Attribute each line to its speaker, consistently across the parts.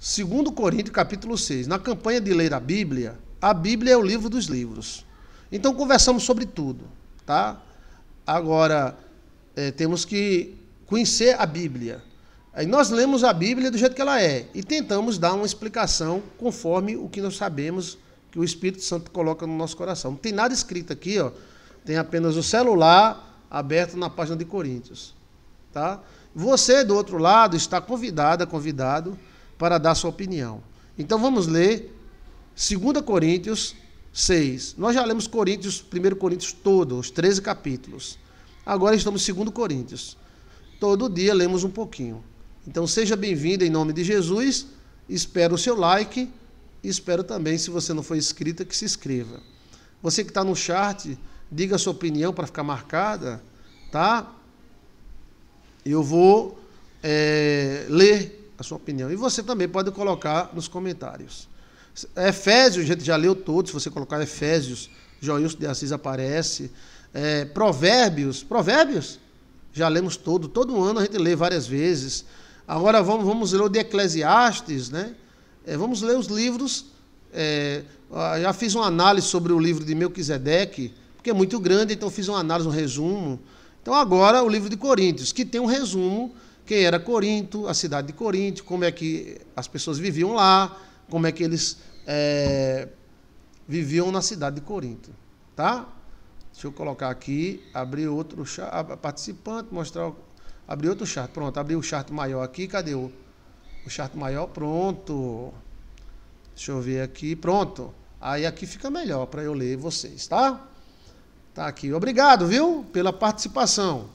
Speaker 1: 2 Coríntios, capítulo 6. Na campanha de ler a Bíblia é o livro dos livros. Então, conversamos sobre tudo, tá? Agora, temos que conhecer a Bíblia. Aí nós lemos a Bíblia do jeito que ela é e tentamos dar uma explicação conforme o que nós sabemos que o Espírito Santo coloca no nosso coração. Não tem nada escrito aqui, ó. Tem apenas o celular aberto na página de Coríntios, tá? Você, do outro lado, está convidado para dar sua opinião. Então, vamos ler 2 Coríntios 6. Nós já lemos 1 Coríntios todo, os 13 capítulos. Agora estamos em 2 Coríntios. Todo dia lemos um pouquinho. Então, seja bem-vindo em nome de Jesus. Espero o seu like. E espero também, se você não for inscrito, que se inscreva. Você que está no chat, diga a sua opinião para ficar marcada, tá? Eu vou ler a sua opinião. E você também pode colocar nos comentários. Efésios, a gente já leu todos. Se você colocar Efésios, Joilson de Assis aparece. Provérbios, já lemos todo ano a gente lê várias vezes. Agora vamos ler o de Eclesiastes, né? Vamos ler os livros. Já fiz uma análise sobre o livro de Melquisedeque, porque é muito grande, então fiz uma análise, um resumo. Então agora o livro de Coríntios, que tem um resumo, quem era Corinto, a cidade de Corinto, como é que as pessoas viviam lá, como é que eles viviam na cidade de Corinto, tá? Deixa eu colocar aqui, abrir outro chat, participante, abrir outro chat. Pronto, abri o chat maior aqui, cadê o chat maior? Pronto. Deixa eu ver aqui, pronto. Aí aqui fica melhor para eu ler vocês, tá? Tá aqui. Obrigado, viu, pela participação.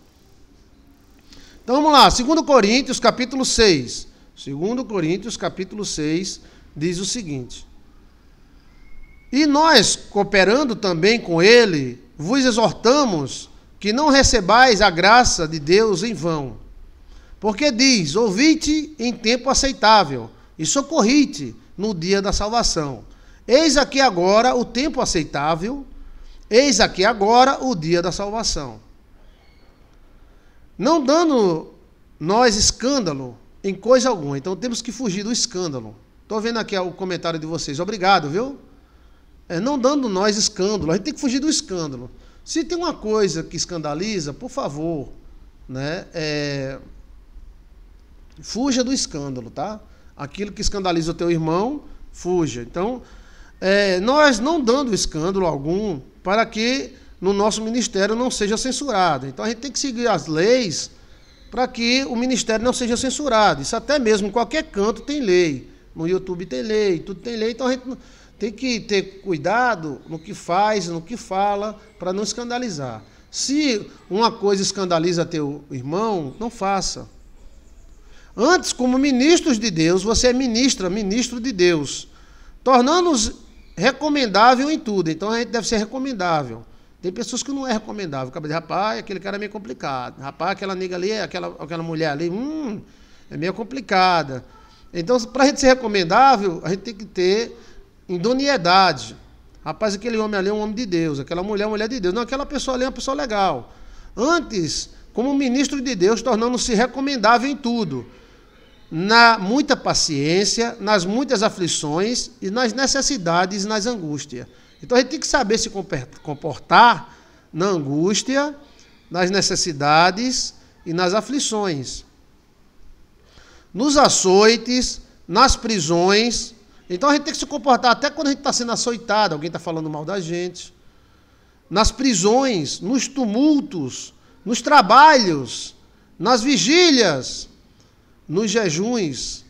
Speaker 1: Então vamos lá, 2 Coríntios, capítulo 6. 2 Coríntios, capítulo 6, diz o seguinte: E nós, cooperando também com ele, vos exortamos que não recebais a graça de Deus em vão. Porque diz, ouvi-te em tempo aceitável, e socorri-te no dia da salvação. Eis aqui agora o tempo aceitável, eis aqui agora o dia da salvação. Não dando nós escândalo em coisa alguma. Então temos que fugir do escândalo. Estou vendo aqui o comentário de vocês. Obrigado, viu? Não dando nós escândalo. A gente tem que fugir do escândalo. Se tem uma coisa que escandaliza, por favor, né, fuja do escândalo, tá? Aquilo que escandaliza o teu irmão, fuja. Então, nós não dando escândalo algum para que no nosso ministério não seja censurado. Então, a gente tem que seguir as leis para que o ministério não seja censurado. Isso até mesmo em qualquer canto tem lei. No YouTube tem lei, tudo tem lei. Então, a gente tem que ter cuidado no que faz, no que fala, para não escandalizar. Se uma coisa escandaliza teu irmão, não faça. Antes, como ministros de Deus, você é ministro de Deus, tornando-nos recomendável em tudo. Então, a gente deve ser recomendável. Tem pessoas que não é recomendável. Rapaz, aquele cara é meio complicado. Rapaz, aquela nega ali, aquela mulher ali, é meio complicada. Então, para a gente ser recomendável, a gente tem que ter idoneidade. Rapaz, aquele homem ali é um homem de Deus, aquela mulher é uma mulher de Deus. Não, aquela pessoa ali é uma pessoa legal. Antes, como ministro de Deus, tornando-se recomendável em tudo. Na muita paciência, nas muitas aflições e nas necessidades e nas angústias. Então a gente tem que saber se comportar na angústia, nas necessidades e nas aflições. Nos açoites, nas prisões. Então a gente tem que se comportar até quando a gente está sendo açoitado, alguém está falando mal da gente. Nas prisões, nos tumultos, nos trabalhos, nas vigílias, nos jejuns,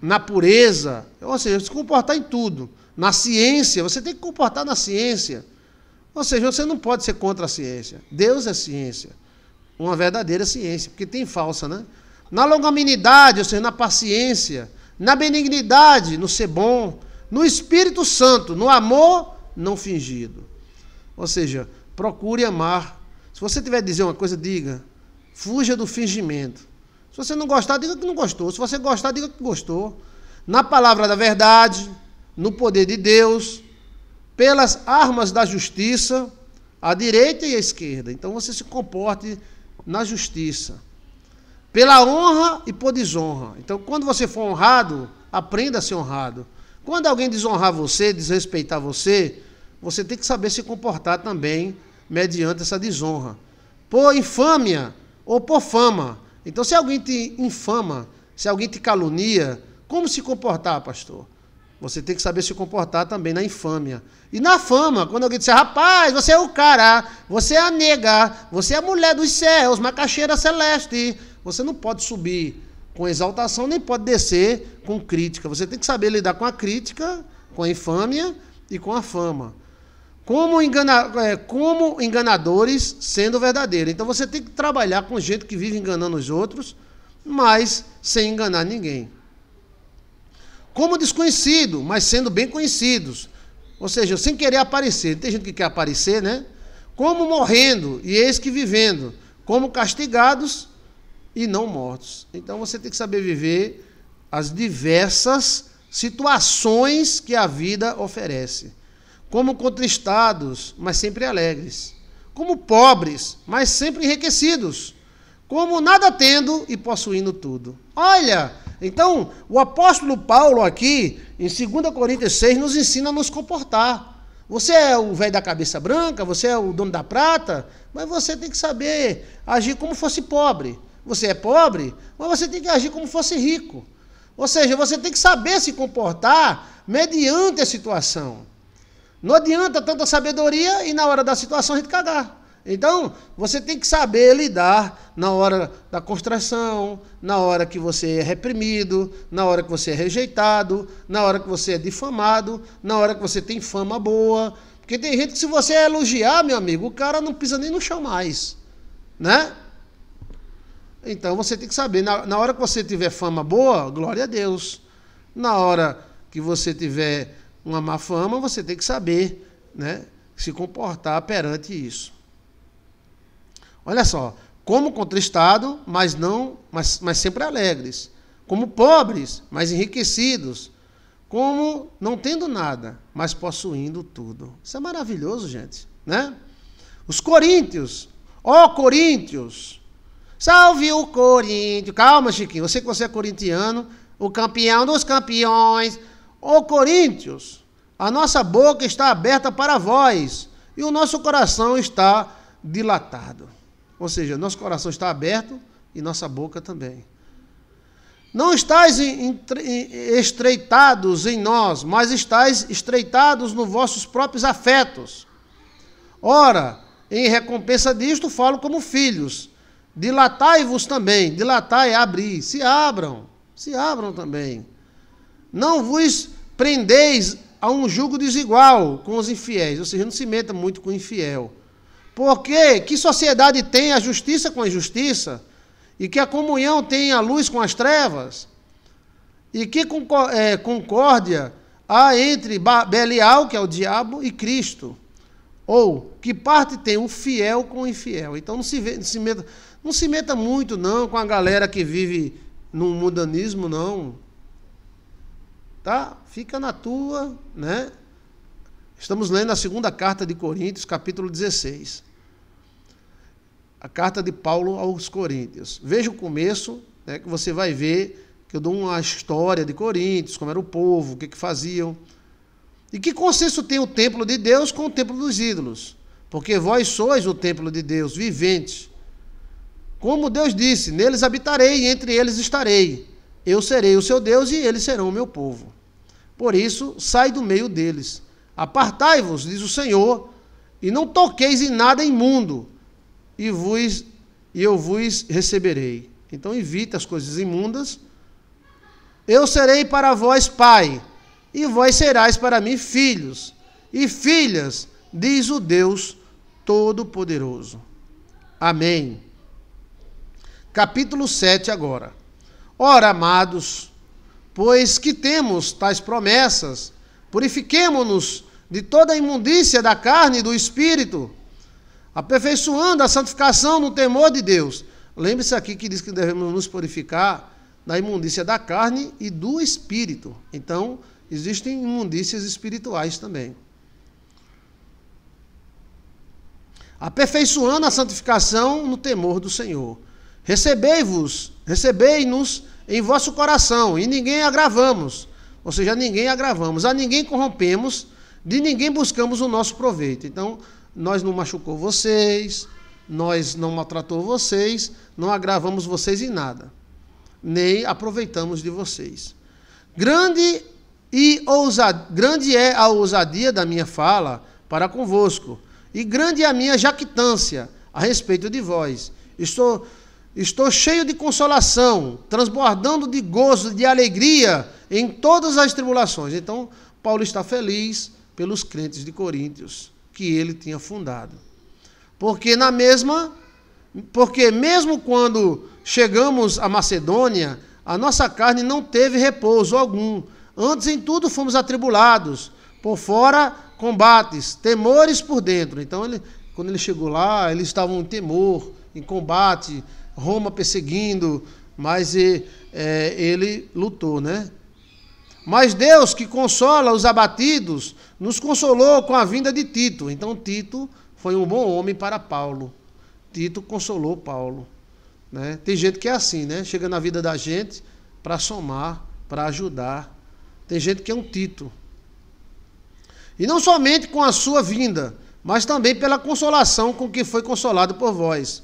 Speaker 1: na pureza, ou seja, se comportar em tudo. Na ciência, você tem que comportar na ciência. Ou seja, você não pode ser contra a ciência. Deus é ciência. Uma verdadeira ciência, porque tem falsa, né? Na longanimidade, ou seja, na paciência, na benignidade, no ser bom, no Espírito Santo, no amor não fingido. Ou seja, procure amar. Se você tiver a dizer uma coisa, diga. Fuja do fingimento. Se você não gostar, diga que não gostou. Se você gostar, diga que gostou. Na palavra da verdade, no poder de Deus, pelas armas da justiça, à direita e à esquerda. Então você se comporte na justiça. pela honra e por desonra. Então, quando você for honrado, aprenda a ser honrado. Quando alguém desonrar você, desrespeitar você, você tem que saber se comportar também mediante essa desonra. Por infâmia ou por fama. Então, se alguém te infama, se alguém te calunia, como se comportar, pastor? Você tem que saber se comportar também na infâmia. E na fama, quando alguém disser, rapaz, você é o cara, você é a nega, você é a mulher dos céus, macaxeira celeste. Você não pode subir com exaltação, nem pode descer com crítica. Você tem que saber lidar com a crítica, com a infâmia e com a fama. Como enganadores, sendo verdadeiros. Então você tem que trabalhar com gente que vive enganando os outros, mas sem enganar ninguém. Como desconhecido, mas sendo bem conhecidos. Ou seja, sem querer aparecer. Tem gente que quer aparecer, né? Como morrendo, e eis que vivendo. Como castigados e não mortos. Então você tem que saber viver as diversas situações que a vida oferece. Como contristados, mas sempre alegres. Como pobres, mas sempre enriquecidos. Como nada tendo e possuindo tudo. Olha, então o apóstolo Paulo aqui, em 2 Coríntios 6, nos ensina a nos comportar. Você é o velho da cabeça branca, você é o dono da prata, mas você tem que saber agir como fosse pobre. Você é pobre, mas você tem que agir como fosse rico. Ou seja, você tem que saber se comportar mediante a situação. Não adianta tanta sabedoria e na hora da situação a gente cagar. Então, você tem que saber lidar na hora da constração, na hora que você é reprimido, na hora que você é rejeitado, na hora que você é difamado, na hora que você tem fama boa. Porque tem gente que se você elogiar, meu amigo, o cara não pisa nem no chão mais, né? Então, você tem que saber, na hora que você tiver fama boa, glória a Deus. Na hora que você tiver uma má fama, você tem que saber, né, se comportar perante isso. Olha só, como contristado, mas sempre alegres. Como pobres, mas enriquecidos. Como não tendo nada, mas possuindo tudo. Isso é maravilhoso, gente, né? Os coríntios, ó Coríntios, salve o Corinthians. Calma, Chiquinho, eu sei que você é corintiano, o campeão dos campeões. Ó Coríntios, a nossa boca está aberta para vós e o nosso coração está dilatado. Ou seja, nosso coração está aberto e nossa boca também. Não estáis estreitados em nós, mas estáis estreitados nos vossos próprios afetos. Ora, em recompensa disto, falo como filhos. Dilatai-vos também. Dilatai, abrir. Se abram também. Não vos prendeis a um jugo desigual com os infiéis. Ou seja, não se meta muito com o infiel. Porque que sociedade tem a justiça com a injustiça? E que a comunhão tem a luz com as trevas? E que concórdia há entre Belial, que é o diabo, e Cristo? Ou que parte tem o fiel com o infiel? Então não se meta muito não com a galera que vive no mundanismo, não. Tá? Fica na tua, né? Estamos lendo a segunda carta de Coríntios, capítulo 16. A carta de Paulo aos Coríntios. Veja o começo, né, que você vai ver que eu dou uma história de Coríntios, como era o povo, o que faziam. E que consenso tem o templo de Deus com o templo dos ídolos? Porque vós sois o templo de Deus, vivente. Como Deus disse, neles habitarei e entre eles estarei. Eu serei o seu Deus e eles serão o meu povo. Por isso, sai do meio deles. Apartai-vos, diz o Senhor, e não toqueis em nada imundo, e eu vos receberei. Então evite as coisas imundas. Eu serei para vós pai, e vós serás para mim filhos e filhas, diz o Deus Todo-Poderoso. Amém. Capítulo 7 agora. Ora, amados, pois que temos tais promessas, purifiquemo-nos de toda a imundícia da carne e do espírito, aperfeiçoando a santificação no temor de Deus. Lembre-se aqui que diz que devemos nos purificar da imundícia da carne e do espírito. Então, existem imundícias espirituais também. Aperfeiçoando a santificação no temor do Senhor. recebei-nos em vosso coração, e ninguém agravamos, ou seja, ninguém agravamos, a ninguém corrompemos, de ninguém buscamos o nosso proveito. Então, nós não machucou vocês, nós não maltratou vocês, não agravamos vocês em nada, nem aproveitamos de vocês. Grande é a ousadia da minha fala para convosco, e grande é a minha jactância a respeito de vós. Estou cheio de consolação, transbordando de gozo, de alegria em todas as tribulações. Então, Paulo está feliz pelos crentes de Coríntios que ele tinha fundado. Porque mesmo quando chegamos à Macedônia, a nossa carne não teve repouso algum. Antes em tudo fomos atribulados, por fora combates, temores por dentro. Então, quando ele chegou lá, eles estavam em temor, em combate, Roma perseguindo, mas ele lutou, né? Mas Deus, que consola os abatidos, nos consolou com a vinda de Tito. Então Tito foi um bom homem para Paulo. Tito consolou Paulo, né? Tem gente que é assim, né? Chega na vida da gente para somar, para ajudar. Tem gente que é um Tito. E não somente com a sua vinda, mas também pela consolação com que foi consolado por vós,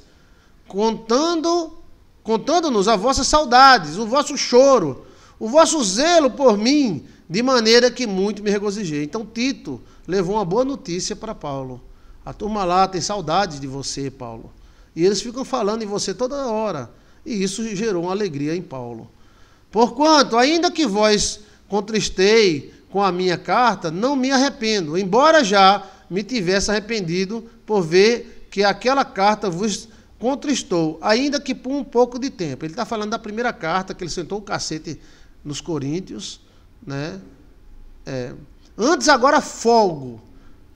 Speaker 1: contando-nos as vossas saudades, o vosso choro, o vosso zelo por mim, de maneira que muito me regozijei. Então Tito levou uma boa notícia para Paulo. A turma lá tem saudades de você, Paulo. E eles ficam falando em você toda hora. E isso gerou uma alegria em Paulo. Porquanto, ainda que vós contristei com a minha carta, não me arrependo, embora já me tivesse arrependido por ver que aquela carta vos contristou, ainda que por um pouco de tempo. Ele está falando da primeira carta, que ele sentou o cacete nos Coríntios, né? Antes agora folgo,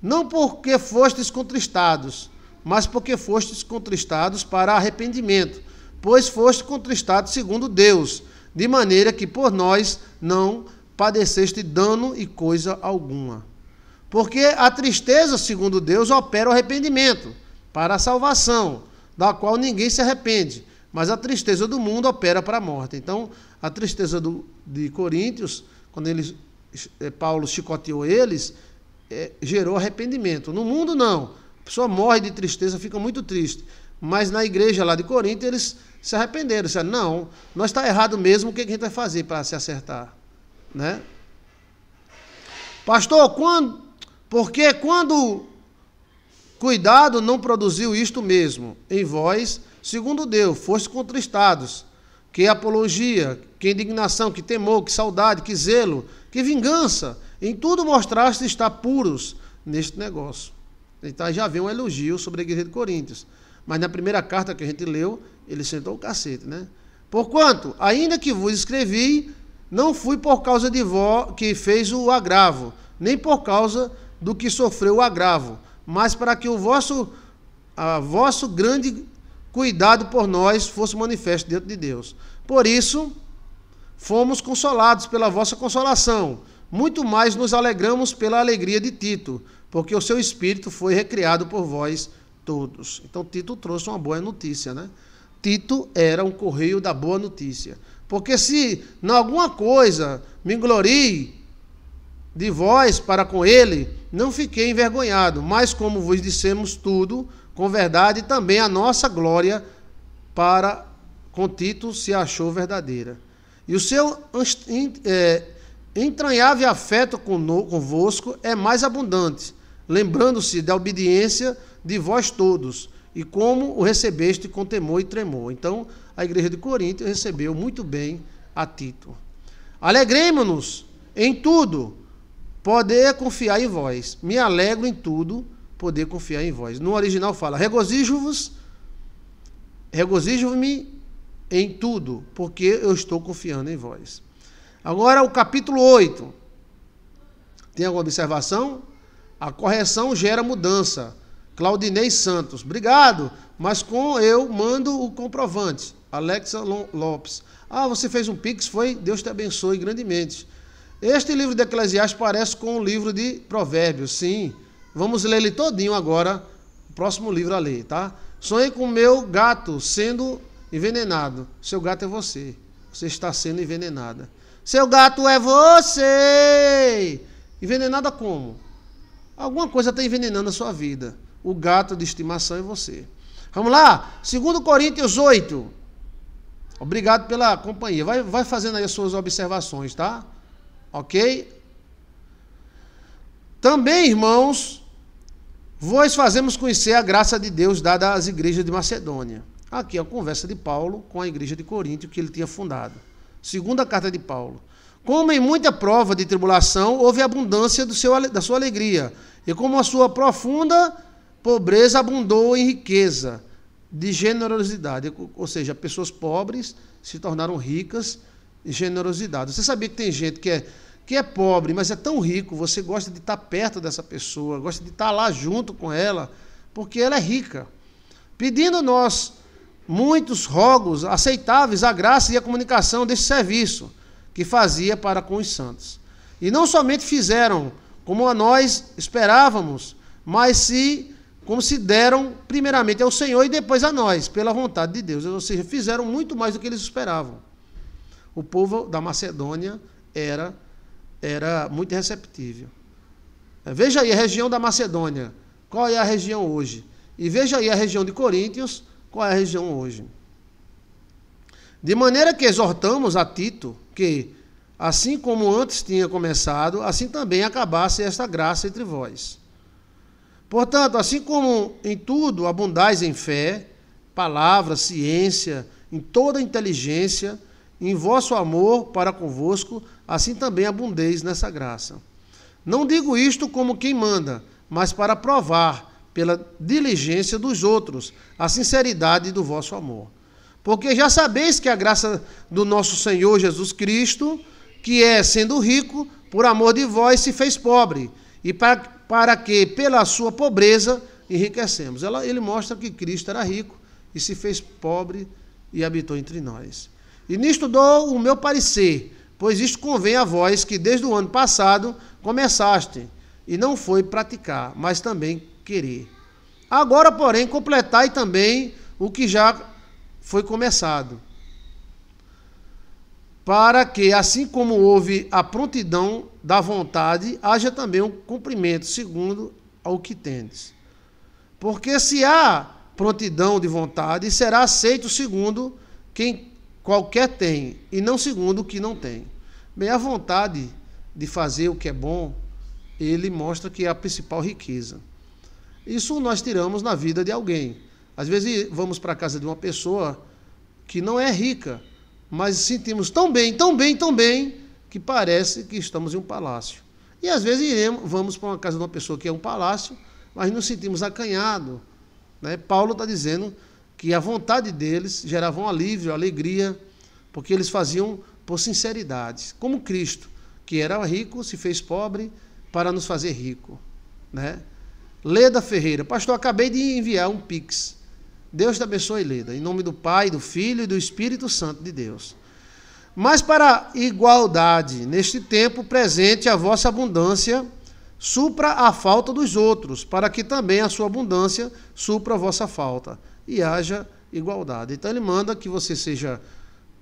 Speaker 1: não porque fostes contristados, mas porque fostes contristados para arrependimento, pois fostes contristados segundo Deus, de maneira que por nós não padeceste dano e coisa alguma. Porque a tristeza, segundo Deus, opera o arrependimento para a salvação, da qual ninguém se arrepende, mas a tristeza do mundo opera para a morte. Então, a tristeza de Coríntios, quando Paulo chicoteou eles, gerou arrependimento. No mundo, não. A pessoa morre de tristeza, fica muito triste. Mas na igreja lá de Corinto, eles se arrependeram. Disseram, não, nós está errado mesmo, o que a gente vai fazer para se acertar? Né? Pastor, porque quando cuidado não produziu isto mesmo em vós, segundo Deus, foste contristados, que apologia, que indignação, que temor, que saudade, que zelo, que vingança, em tudo mostraste estar puros neste negócio. Então já vem um elogio sobre a igreja de Coríntios. Mas na primeira carta que a gente leu, ele sentou o cacete, né? Porquanto, ainda que vos escrevi, não fui por causa de vós que fez o agravo, nem por causa do que sofreu o agravo, mas para que o vosso grande cuidado por nós fosse manifesto diante de Deus. Por isso, fomos consolados pela vossa consolação, muito mais nos alegramos pela alegria de Tito, porque o seu espírito foi recriado por vós todos. Então Tito trouxe uma boa notícia, né? Tito era um correio da boa notícia. Porque se em alguma coisa me glorie de vós para com ele, não fiquei envergonhado, mas como vos dissemos tudo, com verdade, também a nossa glória para com Tito se achou verdadeira. E o seu entranhável afeto convosco é mais abundante, lembrando-se da obediência de vós todos, e como o recebeste com temor e tremor. Então, a igreja de Corinto recebeu muito bem a Tito. Alegremo-nos em tudo, poder confiar em vós. Me alegro em tudo, poder confiar em vós. No original fala, regozijo-me em tudo, porque eu estou confiando em vós. Agora, o capítulo 8. Tem alguma observação? A correção gera mudança. Claudinei Santos, obrigado, mas eu mando o comprovante. Alexa Lopes, você fez um pix, foi? Deus te abençoe grandemente. Este livro de Eclesiastes parece com o livro de Provérbios, sim. Vamos ler ele todinho agora, o próximo livro a ler, tá? Sonhei com o meu gato sendo envenenado. Seu gato é você. Você está sendo envenenada. Seu gato é você! Envenenada como? Alguma coisa está envenenando a sua vida. O gato de estimação é você. Vamos lá? 2 Coríntios 8. Obrigado pela companhia. Vai fazendo aí as suas observações, tá? Ok? Também, irmãos, vós fazemos conhecer a graça de Deus dada às igrejas de Macedônia. Aqui é a conversa de Paulo com a igreja de Corinto que ele tinha fundado. Segunda carta de Paulo. Como em muita prova de tribulação, houve abundância da sua alegria, e como a sua profunda pobreza abundou em riqueza de generosidade. Ou seja, pessoas pobres se tornaram ricas em generosidade. Você sabia que tem gente que é pobre, mas é tão rico, você gosta de estar perto dessa pessoa, gosta de estar lá junto com ela, porque ela é rica. Pedindo nós muitos rogos aceitáveis à graça e à comunicação deste serviço que fazia para com os santos. E não somente fizeram como a nós esperávamos, mas como se deram primeiramente ao Senhor e depois a nós, pela vontade de Deus. Ou seja, fizeram muito mais do que eles esperavam. O povo da Macedônia era muito receptível. Veja aí a região da Macedônia, qual é a região hoje? E veja aí a região de Coríntios, qual é a região hoje? De maneira que exortamos a Tito que, assim como antes tinha começado, assim também acabasse esta graça entre vós. Portanto, assim como em tudo abundais em fé, palavra, ciência, em toda inteligência, em vosso amor para convosco, assim também abundeis nessa graça. Não digo isto como quem manda, mas para provar, pela diligência dos outros, a sinceridade do vosso amor. Porque já sabeis que a graça do nosso Senhor Jesus Cristo, que é, sendo rico, por amor de vós, se fez pobre, e para que, pela sua pobreza, enriquecemos. Ele mostra que Cristo era rico e se fez pobre e habitou entre nós. E nisto dou o meu parecer, pois isto convém a vós que desde o ano passado começaste, e não foi praticar, mas também querer. Agora, porém, completai também o que já foi começado, para que, assim como houve a prontidão da vontade, haja também um cumprimento, segundo ao que tendes. Porque se há prontidão de vontade, será aceito segundo quem qualquer tem, e não segundo o que não tem. Bem, a vontade de fazer o que é bom, ele mostra que é a principal riqueza. Isso nós tiramos na vida de alguém. Às vezes vamos para a casa de uma pessoa que não é rica, mas sentimos tão bem, que parece que estamos em um palácio. E às vezes vamos para uma casa de uma pessoa que é um palácio, mas nos sentimos acanhados. Né? Paulo está dizendo que a vontade deles gerava um alívio, alegria, porque eles faziam por sinceridade, como Cristo, que era rico, se fez pobre para nos fazer rico. Né? Leda Ferreira, pastor, acabei de enviar um Pix. Deus te abençoe, Leda, em nome do Pai, do Filho e do Espírito Santo de Deus. Mas para igualdade, neste tempo presente, a vossa abundância supra a falta dos outros, para que também a sua abundância supra a vossa falta, e haja igualdade. Então ele manda que você seja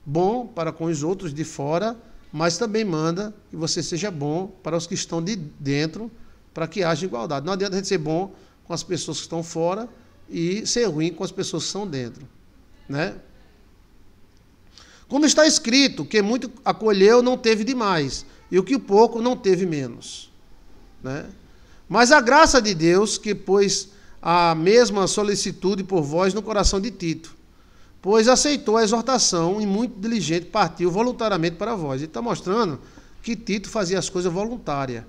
Speaker 1: bom para com os outros de fora, mas também manda que você seja bom para os que estão de dentro, para que haja igualdade. Não adianta a gente ser bom com as pessoas que estão fora e ser ruim com as pessoas que estão dentro. Né? Como está escrito, que muito acolheu não teve demais, e o que pouco não teve menos. Né? Mas a graça de Deus, que pôs a mesma solicitude por vós no coração de Tito, pois aceitou a exortação e muito diligente partiu voluntariamente para vós. Ele está mostrando que Tito fazia as coisas voluntárias.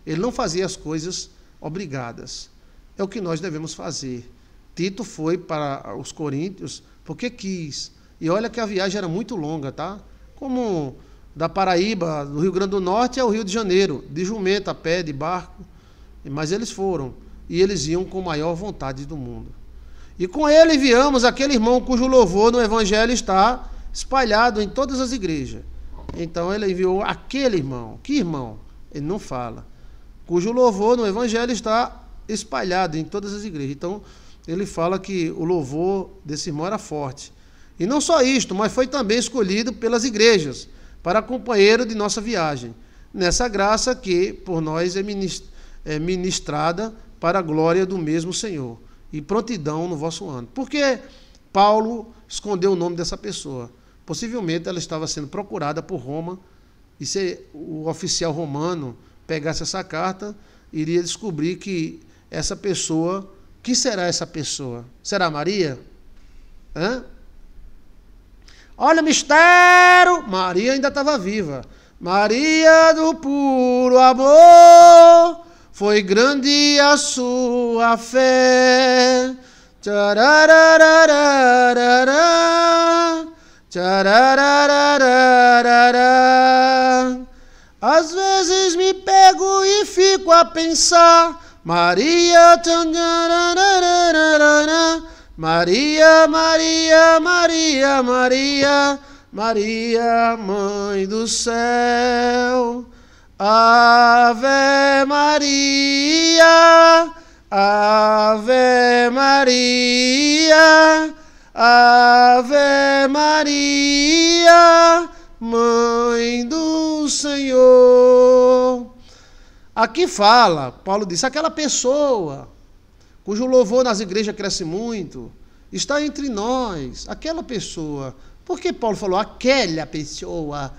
Speaker 1: Ele não fazia as coisas obrigadas. É o que nós devemos fazer. Tito foi para os coríntios porque quis. E olha que a viagem era muito longa, tá? Como da Paraíba, do Rio Grande do Norte ao Rio de Janeiro, de jumenta, a pé, de barco. Mas eles foram. E eles iam com a maior vontade do mundo. E com ele enviamos aquele irmão cujo louvor no Evangelho está espalhado em todas as igrejas. Então ele enviou aquele irmão. Que irmão? Ele não fala. Cujo louvor no Evangelho está espalhado em todas as igrejas. Então, ele fala que o louvor desse irmão era forte. E não só isto, mas foi também escolhido pelas igrejas para companheiro de nossa viagem, nessa graça que por nós é ministrada para a glória do mesmo Senhor, e prontidão no vosso ano. Por que Paulo escondeu o nome dessa pessoa? Possivelmente ela estava sendo procurada por Roma, e se o oficial romano pegasse essa carta, iria descobrir que essa pessoa, que será essa pessoa? Será Maria? Hã? Olha o mistério! Maria ainda estava viva. Maria do puro amor, foi grande a sua fé. Tcharararararará, tcharararararará. Às vezes me pego e fico a pensar, Maria, Maria, Maria, Maria, Maria, Maria, Mãe do céu. Ave Maria, Ave Maria, Ave Maria, Mãe do Senhor. Aqui fala, Paulo disse, aquela pessoa cujo louvor nas igrejas cresce muito, está entre nós, aquela pessoa. Por que Paulo falou aquela pessoa?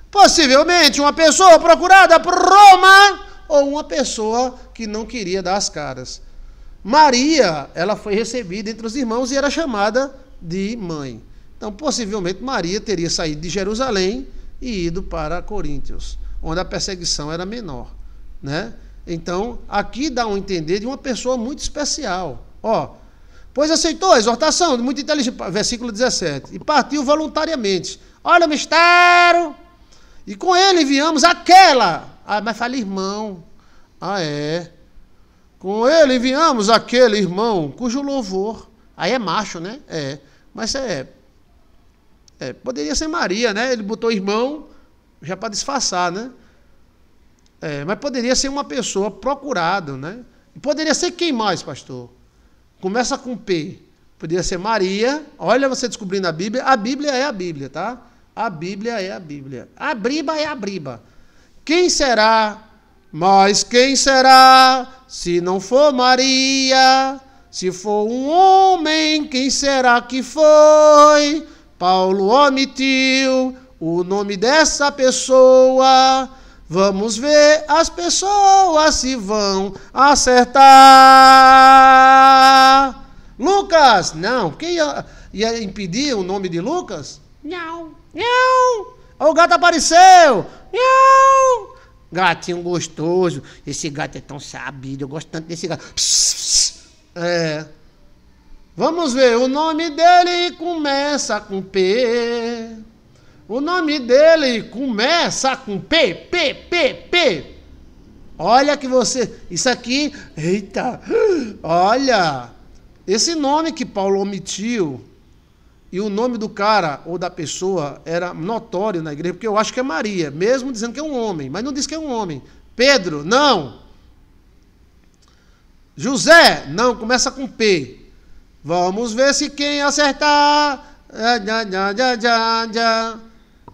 Speaker 1: Possivelmente uma pessoa procurada por Roma ou uma pessoa que não queria dar as caras. Maria, ela foi recebida entre os irmãos e era chamada de mãe. Então, possivelmente, Maria teria saído de Jerusalém e ido para Coríntios, onde a perseguição era menor, né? Então, aqui dá um entender de uma pessoa muito especial. Ó, pois aceitou a exortação, muito inteligente, versículo 17, e partiu voluntariamente. Olha o mistério! E com ele enviamos aquela. Ah, mas fala irmão. Ah, é. Com ele enviamos aquele irmão cujo louvor. Aí é macho, né? É. Mas poderia ser Maria, né? Ele botou irmão já para disfarçar, né? Mas poderia ser uma pessoa procurada, né? Poderia ser quem mais, pastor? Começa com P. Poderia ser Maria. Olha você descobrindo a Bíblia é a Bíblia, tá? A Bíblia é a Bíblia. A briba é a briba. Quem será? Mas quem será? Se não for Maria, se for um homem, quem será que foi? Paulo omitiu o nome dessa pessoa. Vamos ver as pessoas se vão acertar. Lucas, não. Quem ia impedir o nome de Lucas? Não. Não. O gato apareceu. Não. Gatinho gostoso. Esse gato é tão sabido. Eu gosto tanto desse gato. Vamos ver. O nome dele começa com P. O nome dele começa com P, P, P, P. Olha que você... Isso aqui... Eita! Olha! Esse nome que Paulo omitiu e o nome do cara ou da pessoa era notório na igreja, porque eu acho que é Maria, mesmo dizendo que é um homem, mas não diz que é um homem. Pedro, não. José, não, começa com P. Vamos ver se quem acertar...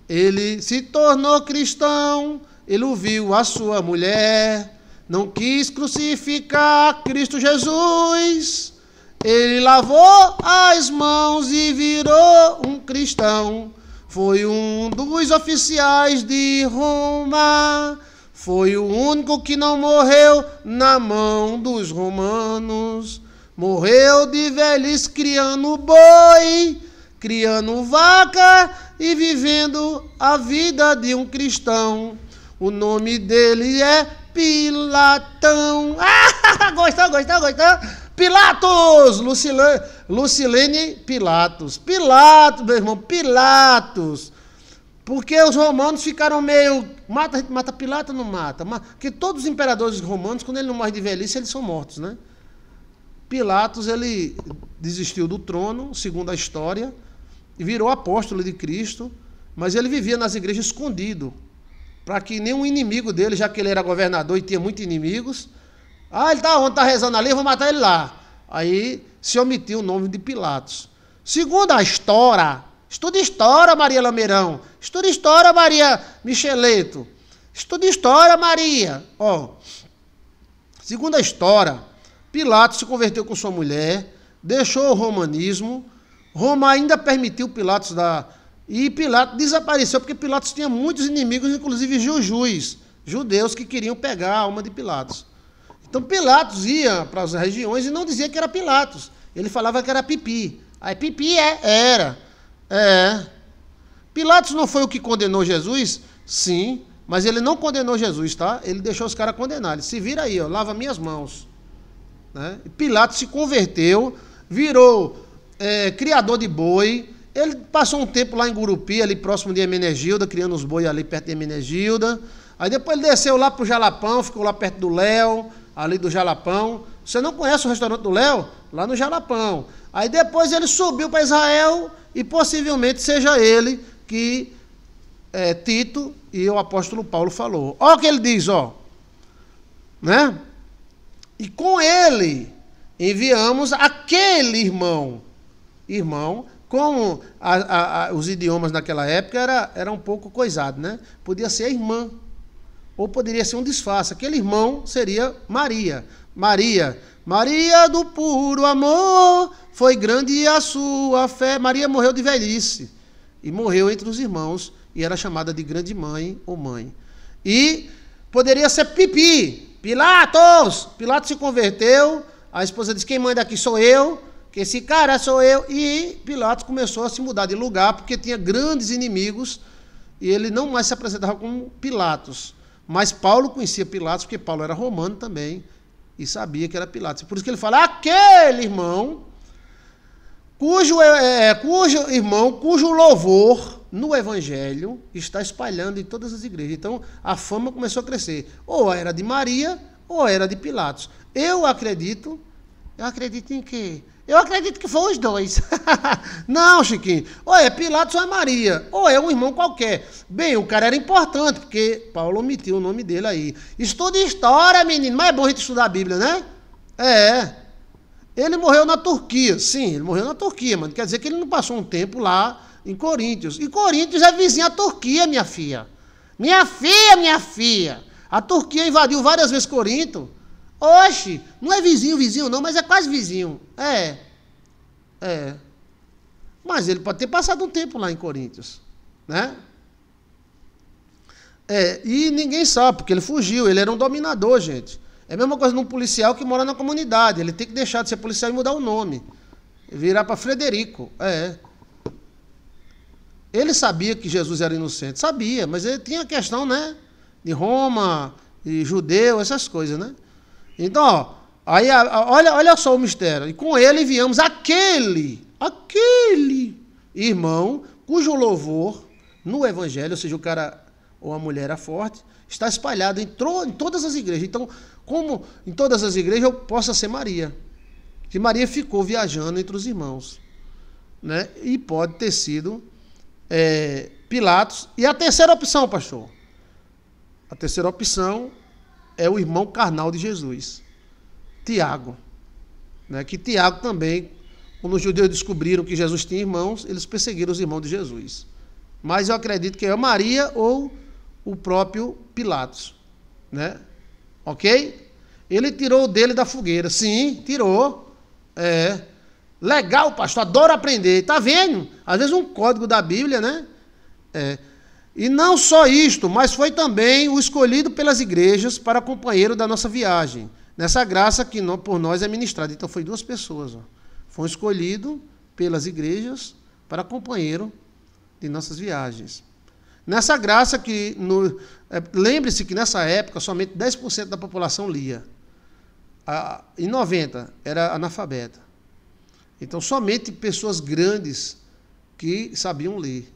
Speaker 1: Ele se tornou cristão, ele ouviu a sua mulher, não quis crucificar Cristo Jesus. Ele lavou as mãos e virou um cristão. Foi um dos oficiais de Roma. Foi o único que não morreu na mão dos romanos. Morreu de velhice criando boi, criando vaca e vivendo a vida de um cristão. O nome dele é Pilatão. Ah, gostou? Pilatos! Lucilene Pilatos. Pilatos, meu irmão, Pilatos. Porque os romanos ficaram meio... Mata Pilatos ou não mata? Porque todos os imperadores romanos, quando ele não morre de velhice, eles são mortos, né? Pilatos, ele desistiu do trono, segundo a história, e virou apóstolo de Cristo, mas ele vivia nas igrejas escondido, para que nenhum inimigo dele, já que ele era governador e tinha muitos inimigos, ele está onde? Está rezando ali, eu vou matar ele lá. Aí se omitiu o nome de Pilatos. Segundo a história, estuda história, Maria Lameirão, estuda história, Maria Micheleto, estuda história, Maria. Ó, segundo a história, Pilatos se converteu com sua mulher, deixou o romanismo, Roma ainda permitiu Pilatos e Pilatos desapareceu, porque Pilatos tinha muitos inimigos, inclusive judeus que queriam pegar a alma de Pilatos. Então Pilatos ia para as regiões e não dizia que era Pilatos. Ele falava que era Pipi. Aí Pipi era. Pilatos não foi o que condenou Jesus? Sim, mas ele não condenou Jesus, tá? Ele deixou os caras condenar. Ele se vira aí, ó, lava minhas mãos. Né? Pilatos se converteu, virou criador de boi. Ele passou um tempo lá em Gurupi, ali próximo de Hermenegilda, criando os bois ali perto de Hermenegilda. Aí depois ele desceu lá pro Jalapão, ficou lá perto do Léo, ali do Jalapão. Você não conhece o restaurante do Léo? Lá no Jalapão. Aí depois ele subiu para Israel e possivelmente seja ele que Tito e o apóstolo Paulo falou. Olha o que ele diz, ó. Né? E com ele enviamos aquele irmão. Como os idiomas naquela época era um pouco coisado, né? Podia ser a irmã, ou poderia ser um disfarce. Aquele irmão seria Maria. Maria do puro amor, foi grande a sua fé. Maria morreu de velhice e morreu entre os irmãos e era chamada de grande mãe ou mãe. E poderia ser Pipi, Pilatos se converteu, a esposa disse, quem manda aqui sou eu, que esse cara sou eu, e Pilatos começou a se mudar de lugar, porque tinha grandes inimigos, e ele não mais se apresentava como Pilatos. Mas Paulo conhecia Pilatos, porque Paulo era romano também, e sabia que era Pilatos. Por isso que ele fala, aquele irmão, cujo louvor no Evangelho está espalhando em todas as igrejas. Então, a fama começou a crescer. Ou era de Maria, ou era de Pilatos. Eu acredito em quê? Eu acredito que foi os dois. Não, Chiquinho. Ou é Pilatos ou é Maria. Ou é um irmão qualquer. Bem, o cara era importante, porque Paulo omitiu o nome dele aí. Estuda história, menino. Mas é bom a gente estudar a Bíblia, né? Ele morreu na Turquia. Sim, ele morreu na Turquia, mas quer dizer que ele não passou um tempo lá em Coríntios. E Coríntios é vizinha à Turquia, minha filha. Minha filha. A Turquia invadiu várias vezes Corinto. Oxe, não é vizinho não, mas é quase vizinho. Mas ele pode ter passado um tempo lá em Coríntios, né? E ninguém sabe, porque ele fugiu, ele era um dominador, gente. É a mesma coisa de um policial que mora na comunidade, ele tem que deixar de ser policial e mudar o nome. Virar para Frederico, Ele sabia que Jesus era inocente, sabia, mas ele tinha a questão, né, de Roma, de judeu, essas coisas, né? Então, ó, aí, olha só o mistério. E com ele enviamos aquele irmão cujo louvor no Evangelho, ou seja, o cara ou a mulher era forte, está espalhado em todas as igrejas. Então, como em todas as igrejas, eu possa ser Maria. Que Maria ficou viajando entre os irmãos. Né? E pode ter sido Pilatos. E a terceira opção, pastor? A terceira opção é o irmão carnal de Jesus, Tiago. Né? Que Tiago também, quando os judeus descobriram que Jesus tinha irmãos, eles perseguiram os irmãos de Jesus. Mas eu acredito que é Maria ou o próprio Pilatos. Né? Ok? Ele tirou dele da fogueira. Sim, tirou. Legal, pastor, adoro aprender. Está vendo? Às vezes um código da Bíblia, né? E não só isto, mas foi também o escolhido pelas igrejas para companheiro da nossa viagem. Nessa graça que por nós é ministrada. Então foi 2 pessoas. Ó. Foi escolhido pelas igrejas para companheiro de nossas viagens. Nessa graça que... lembre-se que nessa época somente 10% da população lia. Em 90% era analfabeta. Então somente pessoas grandes que sabiam ler.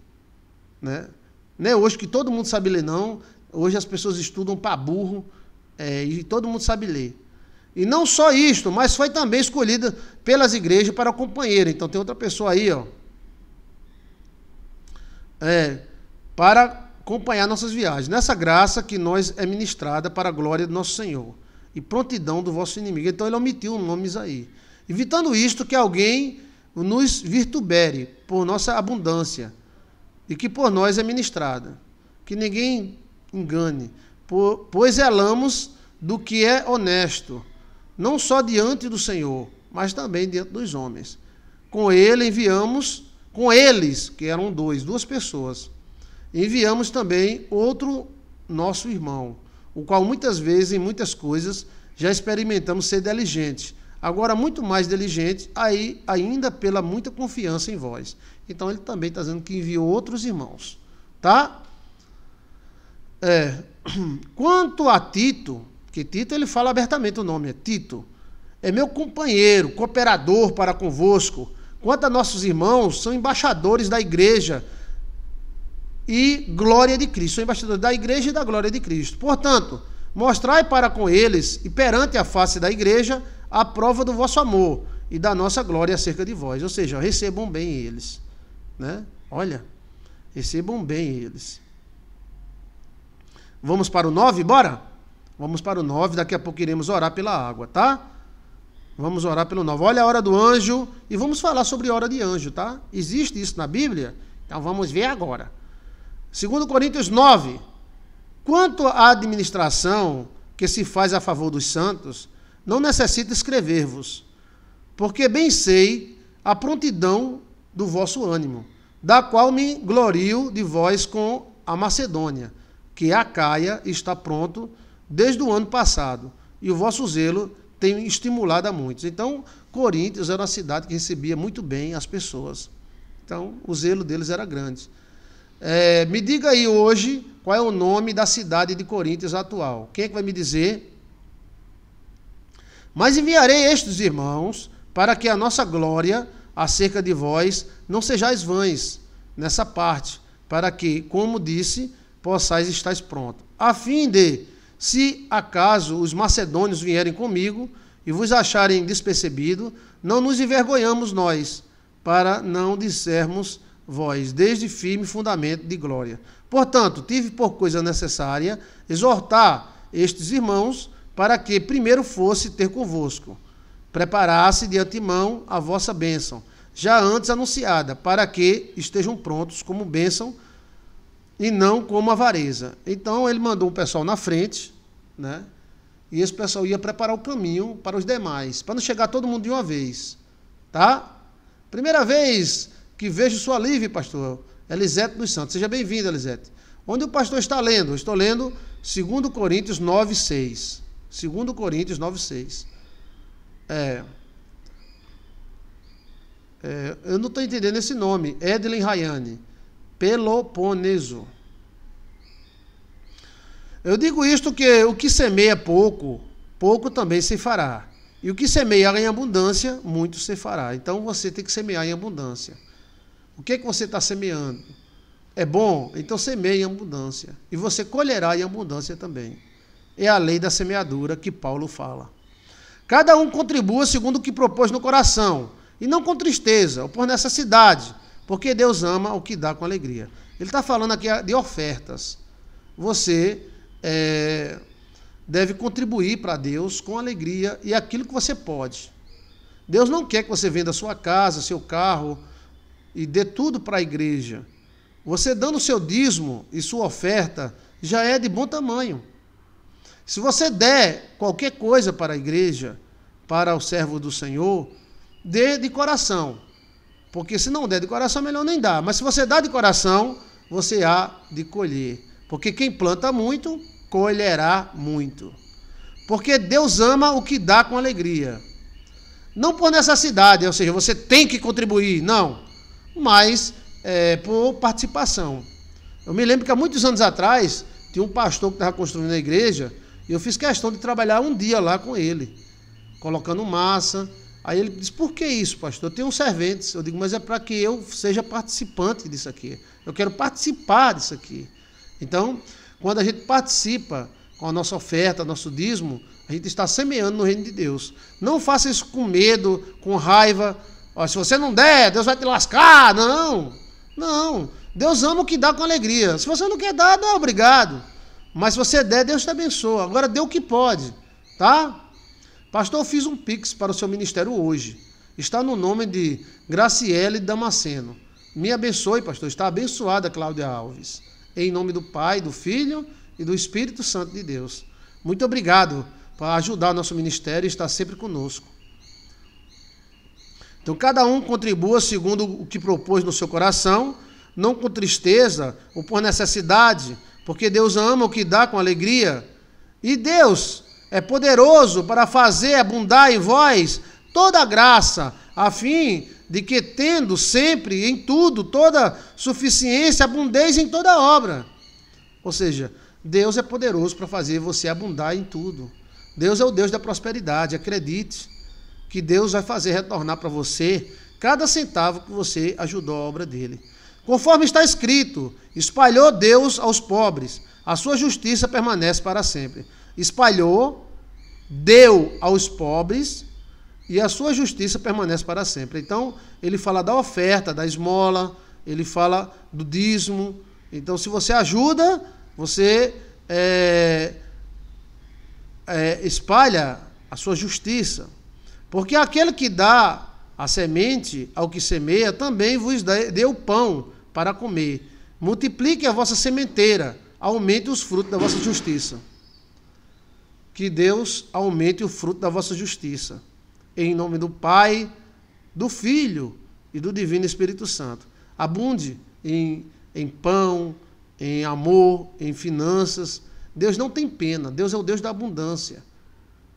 Speaker 1: Né? Não é hoje que todo mundo sabe ler, não. Hoje as pessoas estudam para burro e todo mundo sabe ler. E não só isto, mas foi também escolhida pelas igrejas para companheiro. Então tem outra pessoa aí, ó, para acompanhar nossas viagens. Nessa graça que nós é ministrada para a glória do nosso Senhor e prontidão do vosso inimigo. Então ele omitiu nomes aí. evitando isto que alguém nos vitupere por nossa abundância e que por nós é ministrada. Que ninguém engane, pois zelamos do que é honesto, não só diante do Senhor, mas também diante dos homens. Com eles, que eram duas pessoas, enviamos também outro nosso irmão, o qual muitas vezes, em muitas coisas, já experimentamos ser diligente. Agora, muito mais diligente, ainda pela muita confiança em vós. Então, ele também está dizendo que enviou outros irmãos. Tá? Quanto a Tito, que Tito ele fala abertamente o nome, é Tito, é meu companheiro, cooperador para convosco. Quanto a nossos irmãos, são embaixadores da igreja e glória de Cristo. São embaixadores da igreja e da glória de Cristo. Portanto, mostrai para com eles e perante a face da igreja a prova do vosso amor e da nossa glória acerca de vós. Ou seja, recebam bem eles. Né? Olha, recebam bem eles. Vamos para o 9, bora? Vamos para o 9, daqui a pouco iremos orar pela água, tá? Vamos orar pelo 9. Olha a hora do anjo e vamos falar sobre a hora de anjo, tá? Existe isso na Bíblia? Então vamos ver agora. 2 Coríntios 9. Quanto à administração que se faz a favor dos santos, não necessito escrever-vos, porque bem sei a prontidão do vosso ânimo, da qual me glorio de vós com a Macedônia, que a Acaia está pronto desde o ano passado, e o vosso zelo tem estimulado a muitos. Então, Coríntios era uma cidade que recebia muito bem as pessoas. Então, o zelo deles era grande. Me diga aí hoje qual é o nome da cidade de Coríntios atual. Quem é que vai me dizer? Mas enviarei estes irmãos para que a nossa glória acerca de vós não sejais vãs nessa parte, para que, como disse, possais estar prontos, a fim de, se acaso os macedônios vierem comigo e vos acharem despercebido, não nos envergonhamos nós, para não dissermos vós, desde firme fundamento de glória. Portanto, tive por coisa necessária exortar estes irmãos para que primeiro fosse ter convosco, preparasse de antemão a vossa bênção, já antes anunciada, para que estejam prontos como bênção e não como avareza. Então ele mandou o pessoal na frente, né? E esse pessoal ia preparar o caminho para os demais, para não chegar todo mundo de uma vez, tá? Primeira vez que vejo sua live, pastor Elisete dos Santos. Seja bem-vindo, Elisete. Onde o pastor está lendo? Eu estou lendo 2 Coríntios 9, 6. 2 Coríntios 9, 6. Eu não estou entendendo esse nome. Edlen Rayane. Peloponeso. Eu digo isto que o que semeia pouco, pouco também se fará. E o que semeia em abundância, muito se fará. Então você tem que semear em abundância. O que é que você está semeando? É bom? Então semeie em abundância. E você colherá em abundância também. É a lei da semeadura que Paulo fala. Cada um contribua segundo o que propôs no coração, e não com tristeza ou por necessidade, porque Deus ama o que dá com alegria. Ele está falando aqui de ofertas. Você deve contribuir para Deus com alegria e aquilo que você pode. Deus não quer que você venda sua casa, seu carro e dê tudo para a igreja. Você dando o seu dízimo e sua oferta já é de bom tamanho. Se você der qualquer coisa para a igreja, para o servo do Senhor, dê de coração. Porque se não der de coração, melhor nem dar. Mas se você dá de coração, você há de colher. Porque quem planta muito, colherá muito. Porque Deus ama o que dá com alegria. Não por necessidade, ou seja, você tem que contribuir, não. Mas por participação. Eu me lembro que há muitos anos atrás, tinha um pastor que estava construindo a igreja, e eu fiz questão de trabalhar um dia lá com ele, colocando massa. Aí ele disse, por que isso, pastor? Eu tenho uns serventes. Eu digo, mas é para que eu seja participante disso aqui. Eu quero participar disso aqui. Então, quando a gente participa com a nossa oferta, nosso dízimo, a gente está semeando no reino de Deus. Não faça isso com medo, com raiva. Ó, se você não der, Deus vai te lascar. Não, não. Deus ama o que dá com alegria. Se você não quer dar, não é obrigado. Mas se você der, Deus te abençoa. Agora dê o que pode, tá? Pastor, eu fiz um Pix para o seu ministério hoje. Está no nome de Graciele Damasceno. Me abençoe, pastor. Está abençoada, Cláudia Alves. Em nome do Pai, do Filho e do Espírito Santo de Deus. Muito obrigado por ajudar o nosso ministério e estar sempre conosco. Então, cada um contribua segundo o que propôs no seu coração, não com tristeza ou por necessidade, porque Deus ama o que dá com alegria. E Deus é poderoso para fazer abundar em vós toda a graça, a fim de que, tendo sempre em tudo toda suficiência, abundeis em toda obra. Ou seja, Deus é poderoso para fazer você abundar em tudo. Deus é o Deus da prosperidade, acredite que Deus vai fazer retornar para você cada centavo que você ajudou a obra dele. Conforme está escrito, espalhou Deus aos pobres, a sua justiça permanece para sempre. Espalhou, deu aos pobres e a sua justiça permanece para sempre. Então, ele fala da oferta, da esmola, ele fala do dízimo. Então, se você ajuda, você espalha a sua justiça. Porque aquele que dá a semente ao que semeia, também vos dê o pão para comer. Multiplique a vossa sementeira, aumente os frutos da vossa justiça. Que Deus aumente o fruto da vossa justiça. Em nome do Pai, do Filho e do Divino Espírito Santo. Abunde em pão, em amor, em finanças. Deus não tem pena, Deus é o Deus da abundância.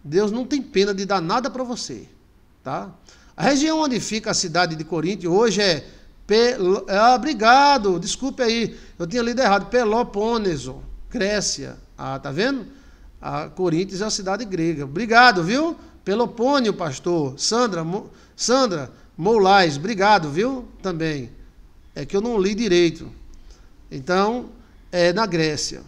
Speaker 1: Deus não tem pena de dar nada para você. Tá? A região onde fica a cidade de Corinto hoje obrigado, desculpe aí, eu tinha lido errado, Peloponeso, Grécia. Tá vendo? A Coríntios é a cidade grega. Obrigado, viu? Pelopônio, pastor. Sandra Moulais, obrigado, viu? Também. É que eu não li direito. Então, é na Grécia.